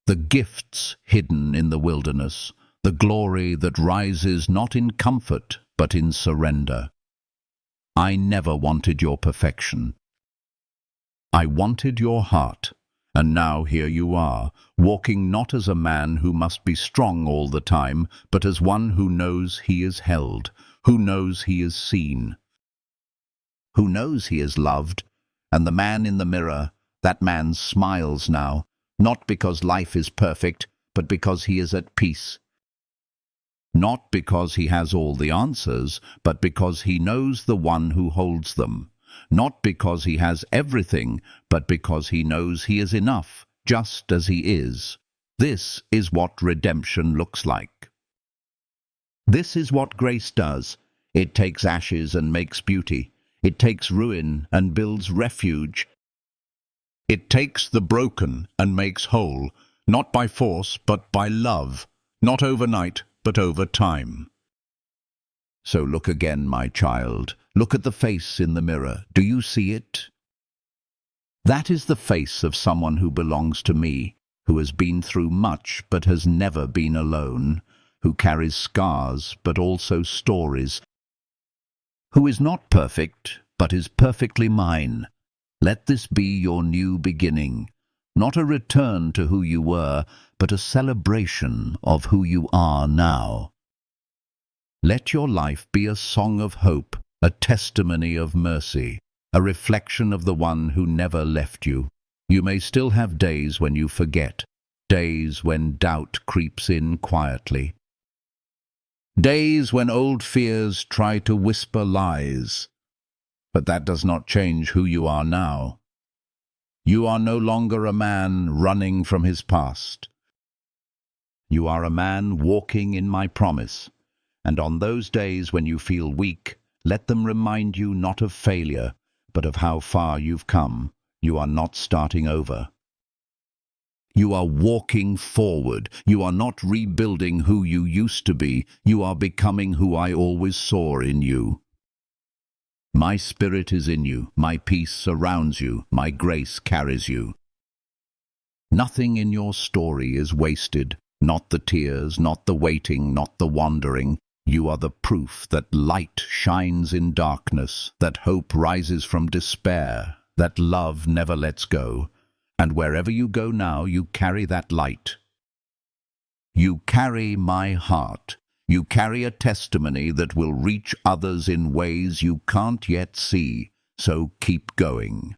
the gifts hidden in the wilderness, the glory that rises not in comfort, but in surrender. I never wanted your perfection. I wanted your heart, and now here you are, walking not as a man who must be strong all the time, but as one who knows he is held, who knows he is seen, who knows he is loved. And the man in the mirror, that man smiles now, not because life is perfect, but because he is at peace. Not because he has all the answers, but because he knows the one who holds them. Not because he has everything, but because he knows he is enough, just as he is. This is what redemption looks like. This is what grace does. It takes ashes and makes beauty. It takes ruin and builds refuge. It takes the broken and makes whole, not by force, but by love. Not overnight, but over time. So look again, my child. Look at the face in the mirror. Do you see it? That is the face of someone who belongs to me, who has been through much but has never been alone, who carries scars but also stories, who is not perfect but is perfectly mine. Let this be your new beginning. Not a return to who you were, but a celebration of who you are now. Let your life be a song of hope, a testimony of mercy, a reflection of the one who never left you. You may still have days when you forget, days when doubt creeps in quietly, days when old fears try to whisper lies. But that does not change who you are now. You are no longer a man running from his past. You are a man walking in my promise. And on those days when you feel weak, let them remind you not of failure, but of how far you've come. You are not starting over. You are walking forward. You are not rebuilding who you used to be. You are becoming who I always saw in you. My spirit is in you. My peace surrounds you. My grace carries you. Nothing in your story is wasted. Not the tears, not the waiting, not the wandering. You are the proof that light shines in darkness, that hope rises from despair, that love never lets go. And wherever you go now, you carry that light. You carry my heart. You carry a testimony that will reach others in ways you can't yet see. So keep going.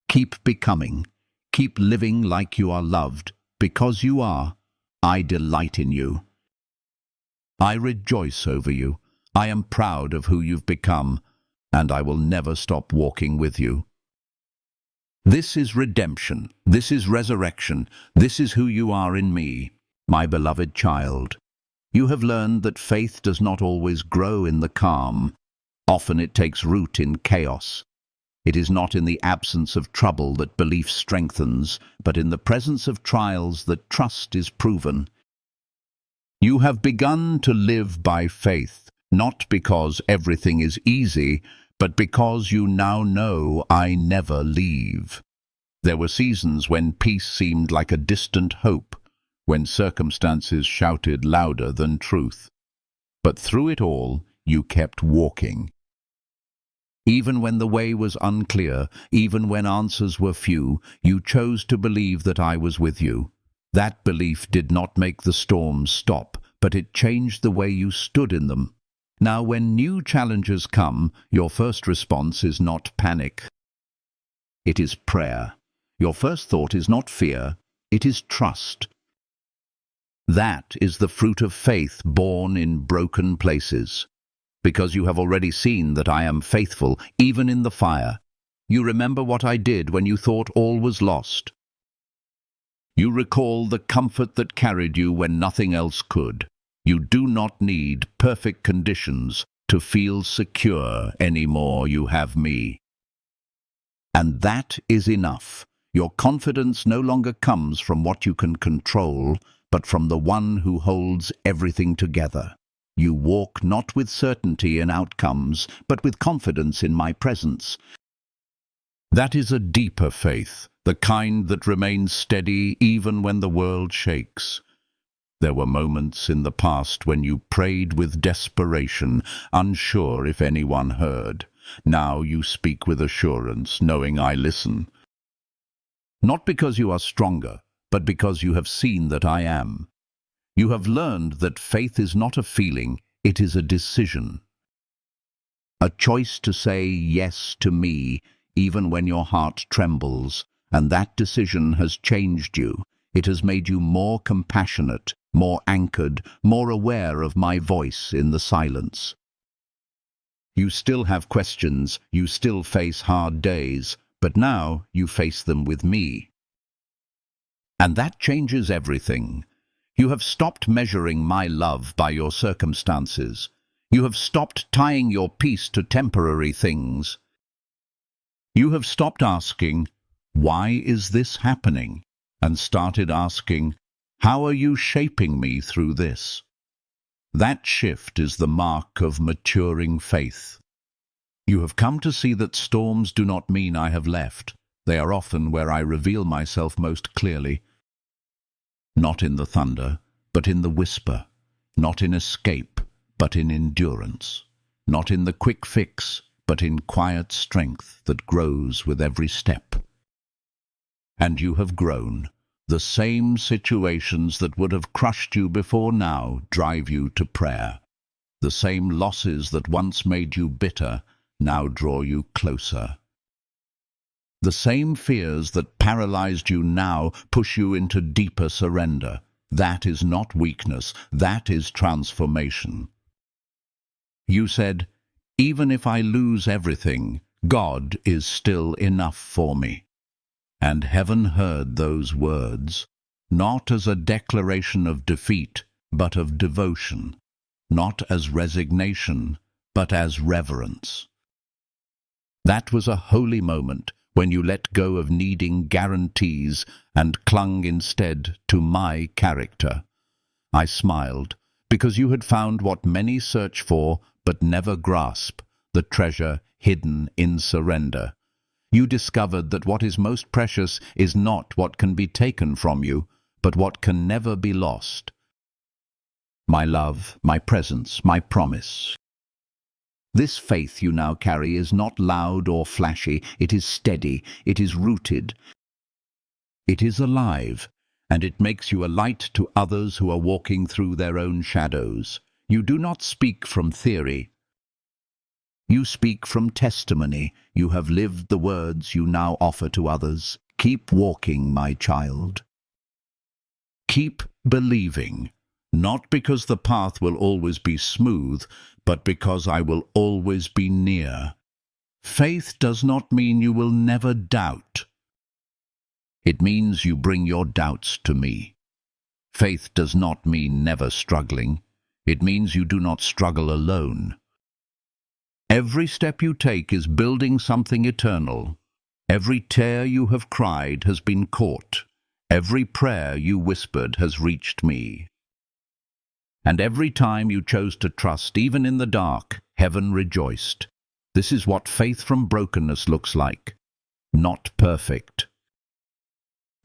Keep becoming. Keep living like you are loved. Because you are, I delight in you. I rejoice over you. I am proud of who you've become, and I will never stop walking with you. This is redemption. This is resurrection. This is who you are in me, my beloved child. You have learned that faith does not always grow in the calm. Often it takes root in chaos. It is not in the absence of trouble that belief strengthens, but in the presence of trials that trust is proven. You have begun to live by faith, not because everything is easy, but because you now know I never leave. There were seasons when peace seemed like a distant hope, when circumstances shouted louder than truth. But through it all, you kept walking. Even when the way was unclear, even when answers were few, you chose to believe that I was with you. That belief did not make the storms stop, but it changed the way you stood in them. Now, when new challenges come, your first response is not panic. It is prayer. Your first thought is not fear, it is trust. That is the fruit of faith born in broken places. Because you have already seen that I am faithful, even in the fire. You remember what I did when you thought all was lost. You recall the comfort that carried you when nothing else could. You do not need perfect conditions to feel secure anymore. You have me. And that is enough. Your confidence no longer comes from what you can control, but from the one who holds everything together. You walk not with certainty in outcomes, but with confidence in my presence. That is a deeper faith, the kind that remains steady even when the world shakes. There were moments in the past when you prayed with desperation, unsure if anyone heard. Now you speak with assurance, knowing I listen. Not because you are stronger, but because you have seen that I am. You have learned that faith is not a feeling, it is a decision. A choice to say yes to me, even when your heart trembles, and that decision has changed you. It has made you more compassionate, more anchored, more aware of my voice in the silence. You still have questions, you still face hard days, but now you face them with me. And that changes everything. You have stopped measuring my love by your circumstances. You have stopped tying your peace to temporary things. You have stopped asking, "Why is this happening?" and started asking, "How are you shaping me through this?" That shift is the mark of maturing faith. You have come to see that storms do not mean I have left. They are often where I reveal myself most clearly. Not in the thunder, but in the whisper. Not in escape, but in endurance. Not in the quick fix, but in quiet strength that grows with every step. And you have grown. The same situations that would have crushed you before now drive you to prayer. The same losses that once made you bitter now draw you closer. The same fears that paralyzed you now push you into deeper surrender. That is not weakness, that is transformation. You said, "Even if I lose everything, God is still enough for me." And heaven heard those words, not as a declaration of defeat, but of devotion, not as resignation, but as reverence. That was a holy moment when you let go of needing guarantees and clung instead to my character. I smiled, because you had found what many search for but never grasp, the treasure hidden in surrender. You discovered that what is most precious is not what can be taken from you, but what can never be lost. My love, my presence, my promise. This faith you now carry is not loud or flashy, it is steady, it is rooted, it is alive, and it makes you a light to others who are walking through their own shadows. You do not speak from theory. You speak from testimony. You have lived the words you now offer to others. Keep walking, my child. Keep believing, not because the path will always be smooth, but because I will always be near. Faith does not mean you will never doubt. It means you bring your doubts to me. Faith does not mean never struggling. It means you do not struggle alone. Every step you take is building something eternal. Every tear you have cried has been caught. Every prayer you whispered has reached me. And every time you chose to trust, even in the dark, heaven rejoiced. This is what faith from brokenness looks like. Not perfect.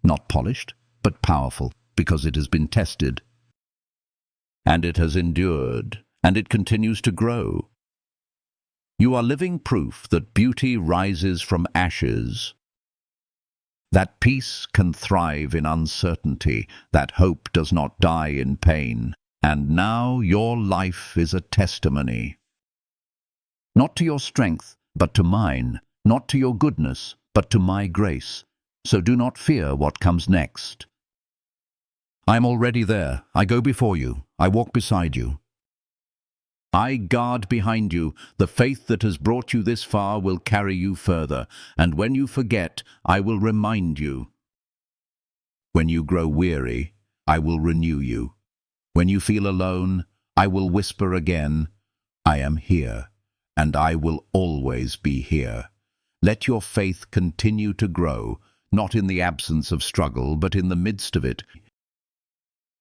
Not polished, but powerful, because it has been tested. And it has endured, and it continues to grow. You are living proof that beauty rises from ashes, that peace can thrive in uncertainty, that hope does not die in pain. And now your life is a testimony. Not to your strength, but to mine. Not to your goodness, but to my grace. So do not fear what comes next. I am already there. I go before you. I walk beside you. I guard behind you. The faith that has brought you this far will carry you further. And when you forget, I will remind you. When you grow weary, I will renew you. When you feel alone, I will whisper again, I am here, and I will always be here. Let your faith continue to grow, not in the absence of struggle, but in the midst of it.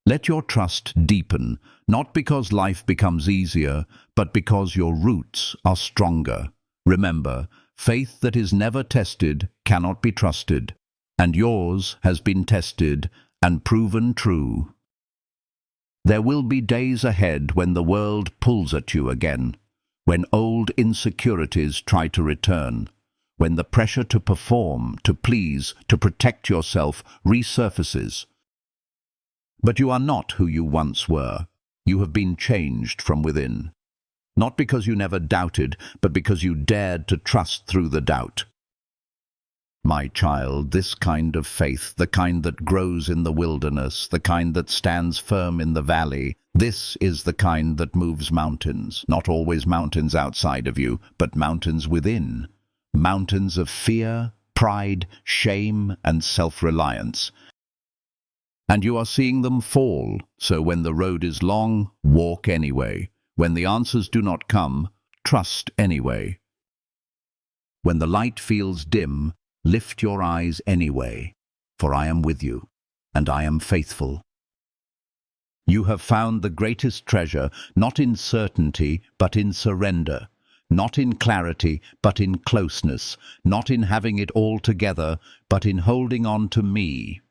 Let your trust deepen, not because life becomes easier, but because your roots are stronger. Remember, faith that is never tested cannot be trusted, and yours has been tested and proven true. There will be days ahead when the world pulls at you again, when old insecurities try to return, when the pressure to perform, to please, to protect yourself resurfaces. But you are not who you once were. You have been changed from within. Not because you never doubted, but because you dared to trust through the doubt. My child, this kind of faith, the kind that grows in the wilderness, the kind that stands firm in the valley, this is the kind that moves mountains. Not always mountains outside of you, but mountains within. Mountains of fear, pride, shame, and self-reliance. And you are seeing them fall, so when the road is long, walk anyway. When the answers do not come, trust anyway. When the light feels dim, lift your eyes anyway, for I am with you, and I am faithful. You have found the greatest treasure, not in certainty, but in surrender, not in clarity, but in closeness, not in having it all together, but in holding on to me.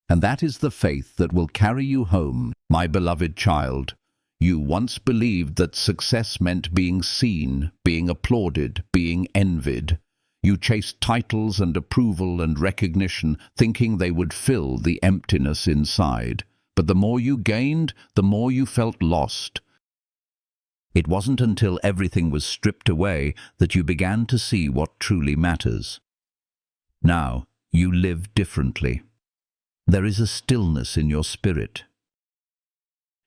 And that is the faith that will carry you home, my beloved child. You once believed that success meant being seen, being applauded, being envied. You chased titles and approval and recognition, thinking they would fill the emptiness inside. But the more you gained, the more you felt lost. It wasn't until everything was stripped away that you began to see what truly matters. Now, you live differently. There is a stillness in your spirit,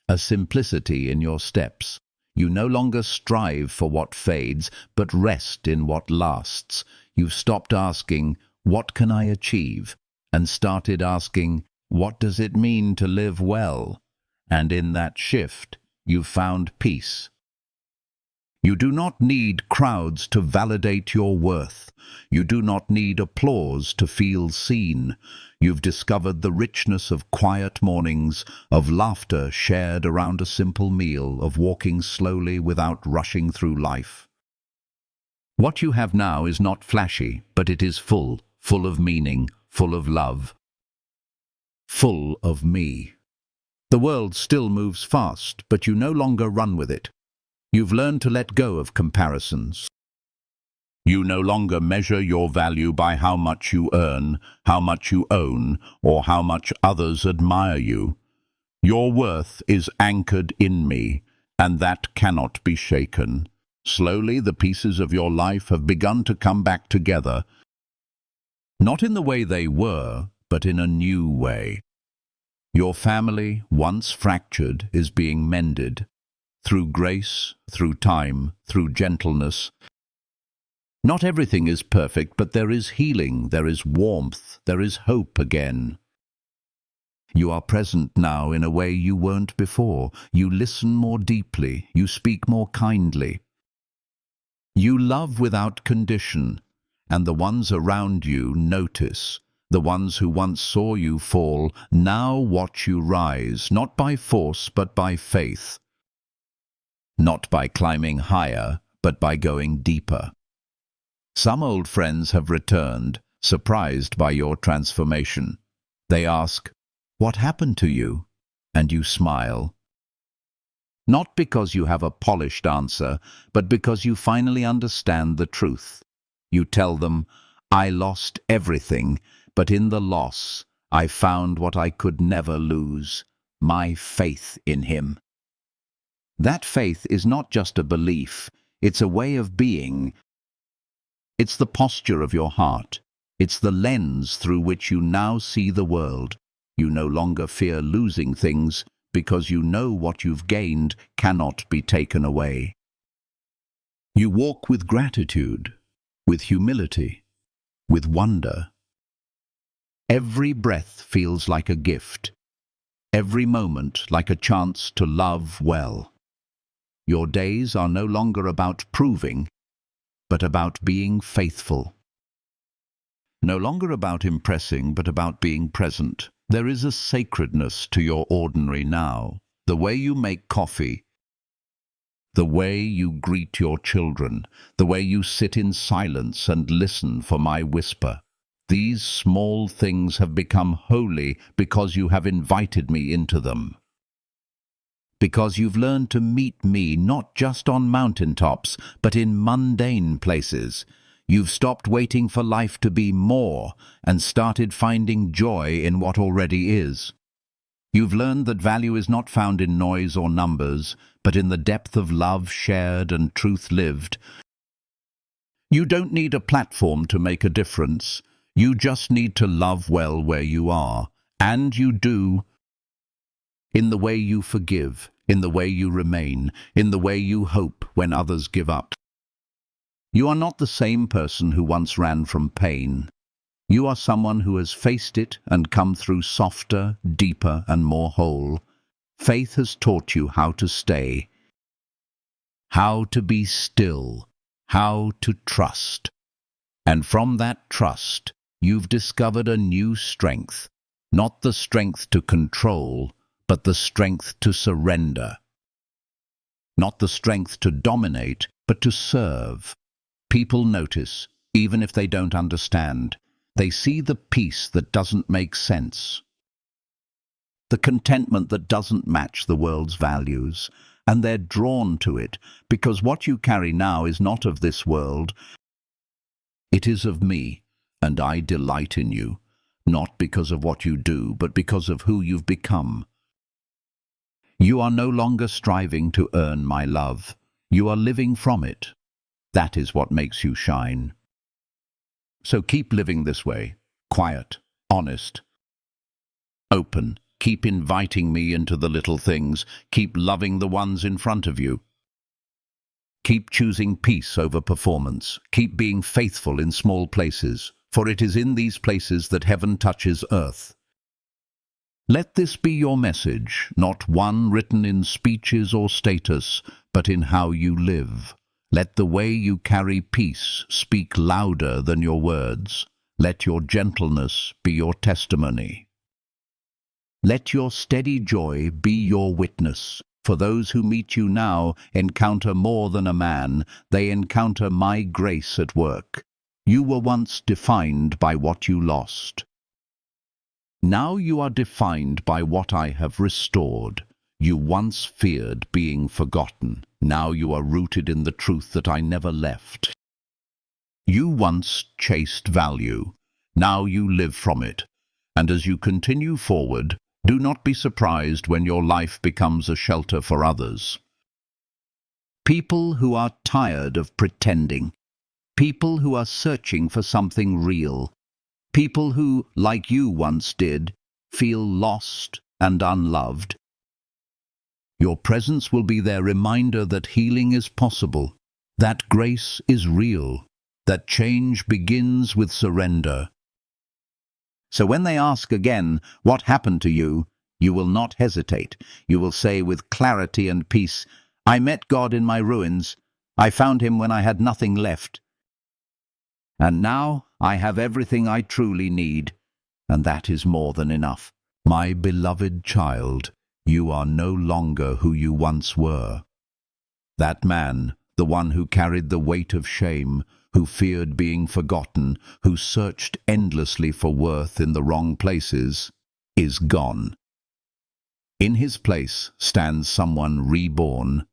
a simplicity in your steps. You no longer strive for what fades, but rest in what lasts. You've stopped asking, "What can I achieve?" and started asking, "What does it mean to live well?" And in that shift, you've found peace. You do not need crowds to validate your worth. You do not need applause to feel seen. You've discovered the richness of quiet mornings, of laughter shared around a simple meal, of walking slowly without rushing through life. What you have now is not flashy, but it is full of meaning, full of love, full of me. The world still moves fast, but you no longer run with it. You've learned to let go of comparisons. You no longer measure your value by how much you earn, how much you own, or how much others admire you. Your worth is anchored in me, and that cannot be shaken. Slowly, the pieces of your life have begun to come back together, not in the way they were, but in a new way. Your family, once fractured, is being mended. Through grace, through time, through gentleness. Not everything is perfect, but there is healing, there is warmth, there is hope again. You are present now in a way you weren't before. You listen more deeply, you speak more kindly. You love without condition, and the ones around you notice. The ones who once saw you fall now watch you rise, not by force but by faith. Not by climbing higher, but by going deeper. Some old friends have returned, surprised by your transformation. They ask, "What happened to you?" And you smile. Not because you have a polished answer, but because you finally understand the truth. You tell them, "I lost everything, but in the loss, I found what I could never lose, my faith in him." That faith is not just a belief, it's a way of being. It's the posture of your heart. It's the lens through which you now see the world. You no longer fear losing things because you know what you've gained cannot be taken away. You walk with gratitude, with humility, with wonder. Every breath feels like a gift, every moment like a chance to love well. Your days are no longer about proving, but about being faithful. No longer about impressing, but about being present. There is a sacredness to your ordinary now. The way you make coffee, the way you greet your children, the way you sit in silence and listen for my whisper. These small things have become holy because you have invited me into them. Because you've learned to meet me not just on mountaintops, but in mundane places. You've stopped waiting for life to be more and started finding joy in what already is. You've learned that value is not found in noise or numbers, but in the depth of love shared and truth lived. You don't need a platform to make a difference. You just need to love well where you are. And you do. In the way you forgive, in the way you remain, in the way you hope when others give up. You are not the same person who once ran from pain. You are someone who has faced it and come through softer, deeper, and more whole. Faith has taught you how to stay, how to be still, how to trust. And from that trust, you've discovered a new strength, not the strength to control, but the strength to surrender. Not the strength to dominate, but to serve. People notice, even if they don't understand. They see the peace that doesn't make sense, the contentment that doesn't match the world's values, and they're drawn to it because what you carry now is not of this world. It is of me, and I delight in you, not because of what you do, but because of who you've become. You are no longer striving to earn my love. You are living from it. That is what makes you shine. So keep living this way, quiet, honest, open. Keep inviting me into the little things. Keep loving the ones in front of you. Keep choosing peace over performance. Keep being faithful in small places, for it is in these places that heaven touches earth. Let this be your message, not one written in speeches or status, but in how you live. Let the way you carry peace speak louder than your words. Let your gentleness be your testimony. Let your steady joy be your witness. For those who meet you now encounter more than a man. They encounter my grace at work. You were once defined by what you lost. Now you are defined by what I have restored. You once feared being forgotten. Now you are rooted in the truth that I never left. You once chased value. Now you live from it. And as you continue forward, do not be surprised when your life becomes a shelter for others. People who are tired of pretending. People who are searching for something real. People who, like you once did, feel lost and unloved. Your presence will be their reminder that healing is possible, that grace is real, that change begins with surrender. So when they ask again, what happened to you? You will not hesitate. You will say with clarity and peace, I met God in my ruins. I found him when I had nothing left. And now I have everything I truly need, and that is more than enough. My beloved child, you are no longer who you once were. That man, the one who carried the weight of shame, who feared being forgotten, who searched endlessly for worth in the wrong places, is gone. In his place stands someone reborn,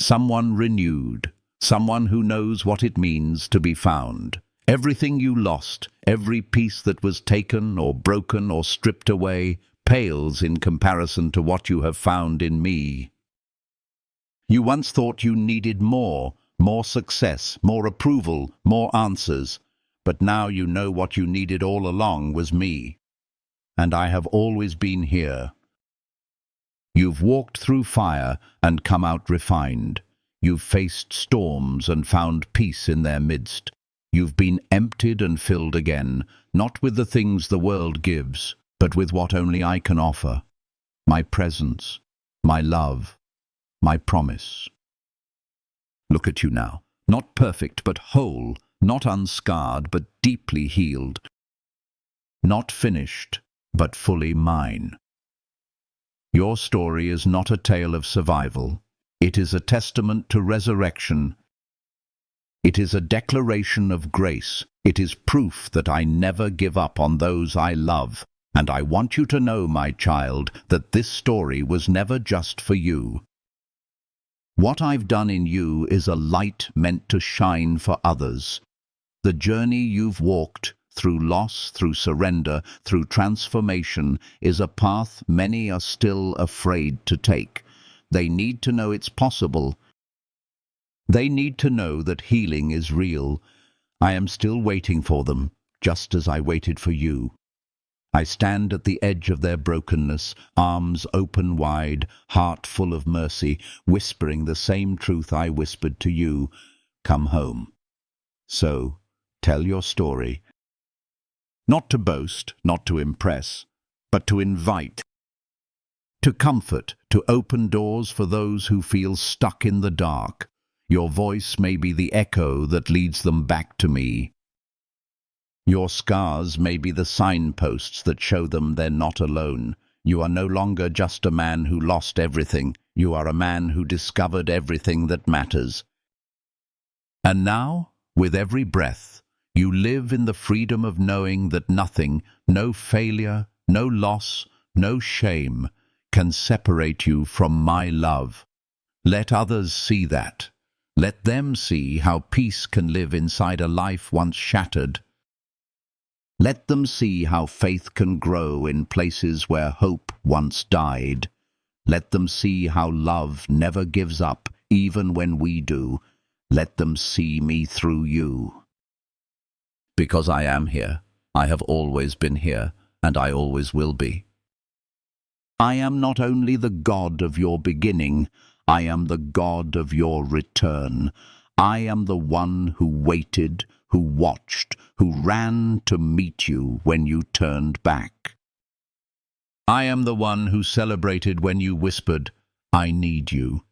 someone renewed, someone who knows what it means to be found. Everything you lost, every piece that was taken or broken or stripped away, pales in comparison to what you have found in me. You once thought you needed more success, more approval, more answers, but now you know what you needed all along was me. And I have always been here. You've walked through fire and come out refined. You've faced storms and found peace in their midst. You've been emptied and filled again, not with the things the world gives, but with what only I can offer. My presence, my love, my promise. Look at you now, not perfect but whole, not unscarred but deeply healed, not finished but fully mine. Your story is not a tale of survival. It is a testament to resurrection. It is a declaration of grace. It is proof that I never give up on those I love. And I want you to know, my child, that this story was never just for you. What I've done in you is a light meant to shine for others. The journey you've walked, through loss, through surrender, through transformation, is a path many are still afraid to take. They need to know it's possible. They need to know that healing is real. I am still waiting for them, just as I waited for you. I stand at the edge of their brokenness, arms open wide, heart full of mercy, whispering the same truth I whispered to you. Come home. So, tell your story. Not to boast, not to impress, but to invite. To comfort, to open doors for those who feel stuck in the dark. Your voice may be the echo that leads them back to me. Your scars may be the signposts that show them they're not alone. You are no longer just a man who lost everything. You are a man who discovered everything that matters. And now, with every breath, you live in the freedom of knowing that nothing, no failure, no loss, no shame, can separate you from my love. Let others see that. Let them see how peace can live inside a life once shattered. Let them see how faith can grow in places where hope once died. Let them see how love never gives up, even when we do. Let them see me through you. Because I am here, I have always been here, and I always will be. I am not only the God of your beginning, I am the God of your return. I am the one who waited, who watched, who ran to meet you when you turned back. I am the one who celebrated when you whispered, I need you.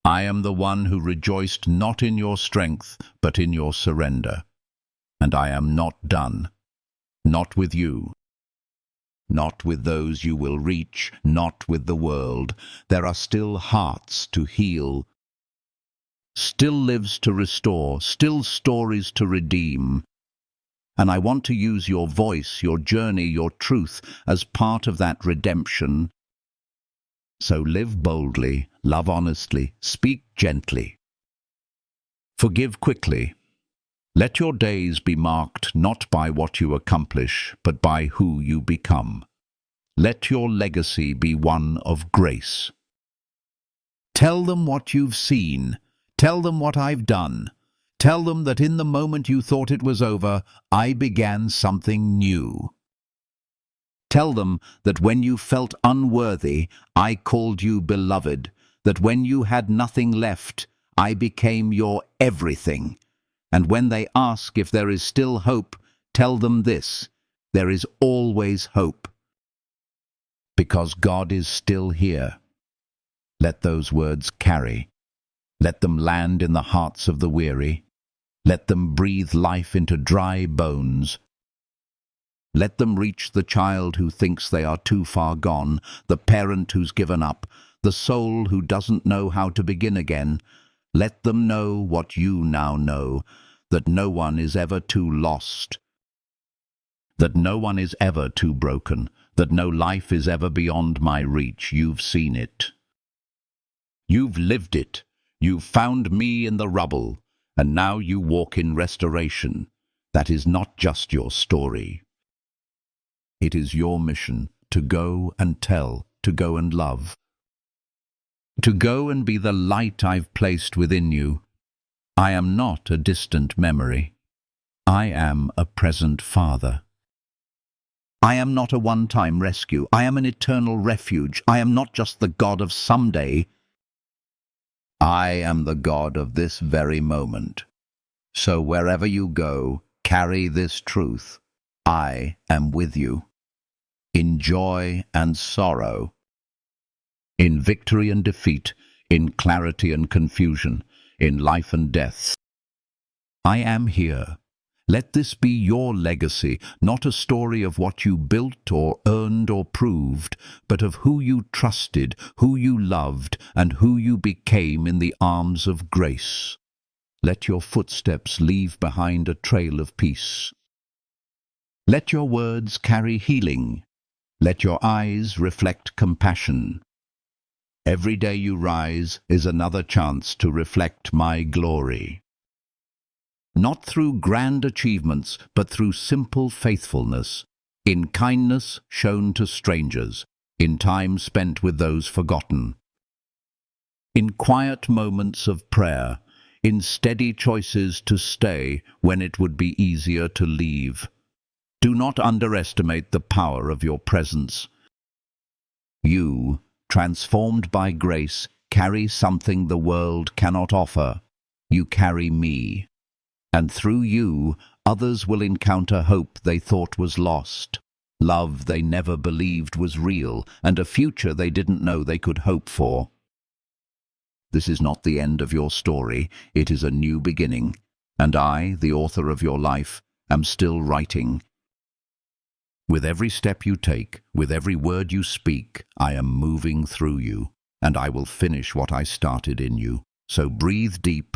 I am the one who rejoiced not in your strength, but in your surrender. And I am not done. Not with you. Not with those you will reach, not with the world. There are still hearts to heal, still lives to restore, still stories to redeem. And I want to use your voice, your journey, your truth as part of that redemption. So live boldly, love honestly, speak gently. Forgive quickly. Let your days be marked not by what you accomplish, but by who you become. Let your legacy be one of grace. Tell them what you've seen. Tell them what I've done. Tell them that in the moment you thought it was over, I began something new. Tell them that when you felt unworthy, I called you beloved, that when you had nothing left, I became your everything. And when they ask if there is still hope, tell them this: there is always hope. Because God is still here. Let those words carry. Let them land in the hearts of the weary. Let them breathe life into dry bones. Let them reach the child who thinks they are too far gone, the parent who's given up, the soul who doesn't know how to begin again. Let them know what you now know, that no one is ever too lost, that no one is ever too broken, that no life is ever beyond my reach. You've seen it. You've lived it. You've found me in the rubble, and now you walk in restoration. That is not just your story. It is your mission to go and tell, to go and love, to go and be the light I've placed within you. I am not a distant memory. I am a present Father. I am not a one-time rescue. I am an eternal refuge. I am not just the God of someday. I am the God of this very moment. So wherever you go, carry this truth. I am with you. In joy and sorrow, in victory and defeat, in clarity and confusion, in life and death. I am here. Let this be your legacy, not a story of what you built or earned or proved, but of who you trusted, who you loved, and who you became in the arms of grace. Let your footsteps leave behind a trail of peace. Let your words carry healing. Let your eyes reflect compassion. Every day you rise is another chance to reflect my glory. Not through grand achievements, but through simple faithfulness, in kindness shown to strangers, in time spent with those forgotten, in quiet moments of prayer, in steady choices to stay when it would be easier to leave. Do not underestimate the power of your presence. You, transformed by grace, carry something the world cannot offer. You carry me. And through you, others will encounter hope they thought was lost, love they never believed was real, and a future they didn't know they could hope for. This is not the end of your story, it is a new beginning, and I, the author of your life, am still writing. With every step you take, with every word you speak, I am moving through you, and I will finish what I started in you. So breathe deep.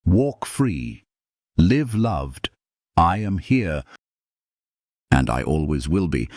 Walk free. Live loved. I am here, and I always will be.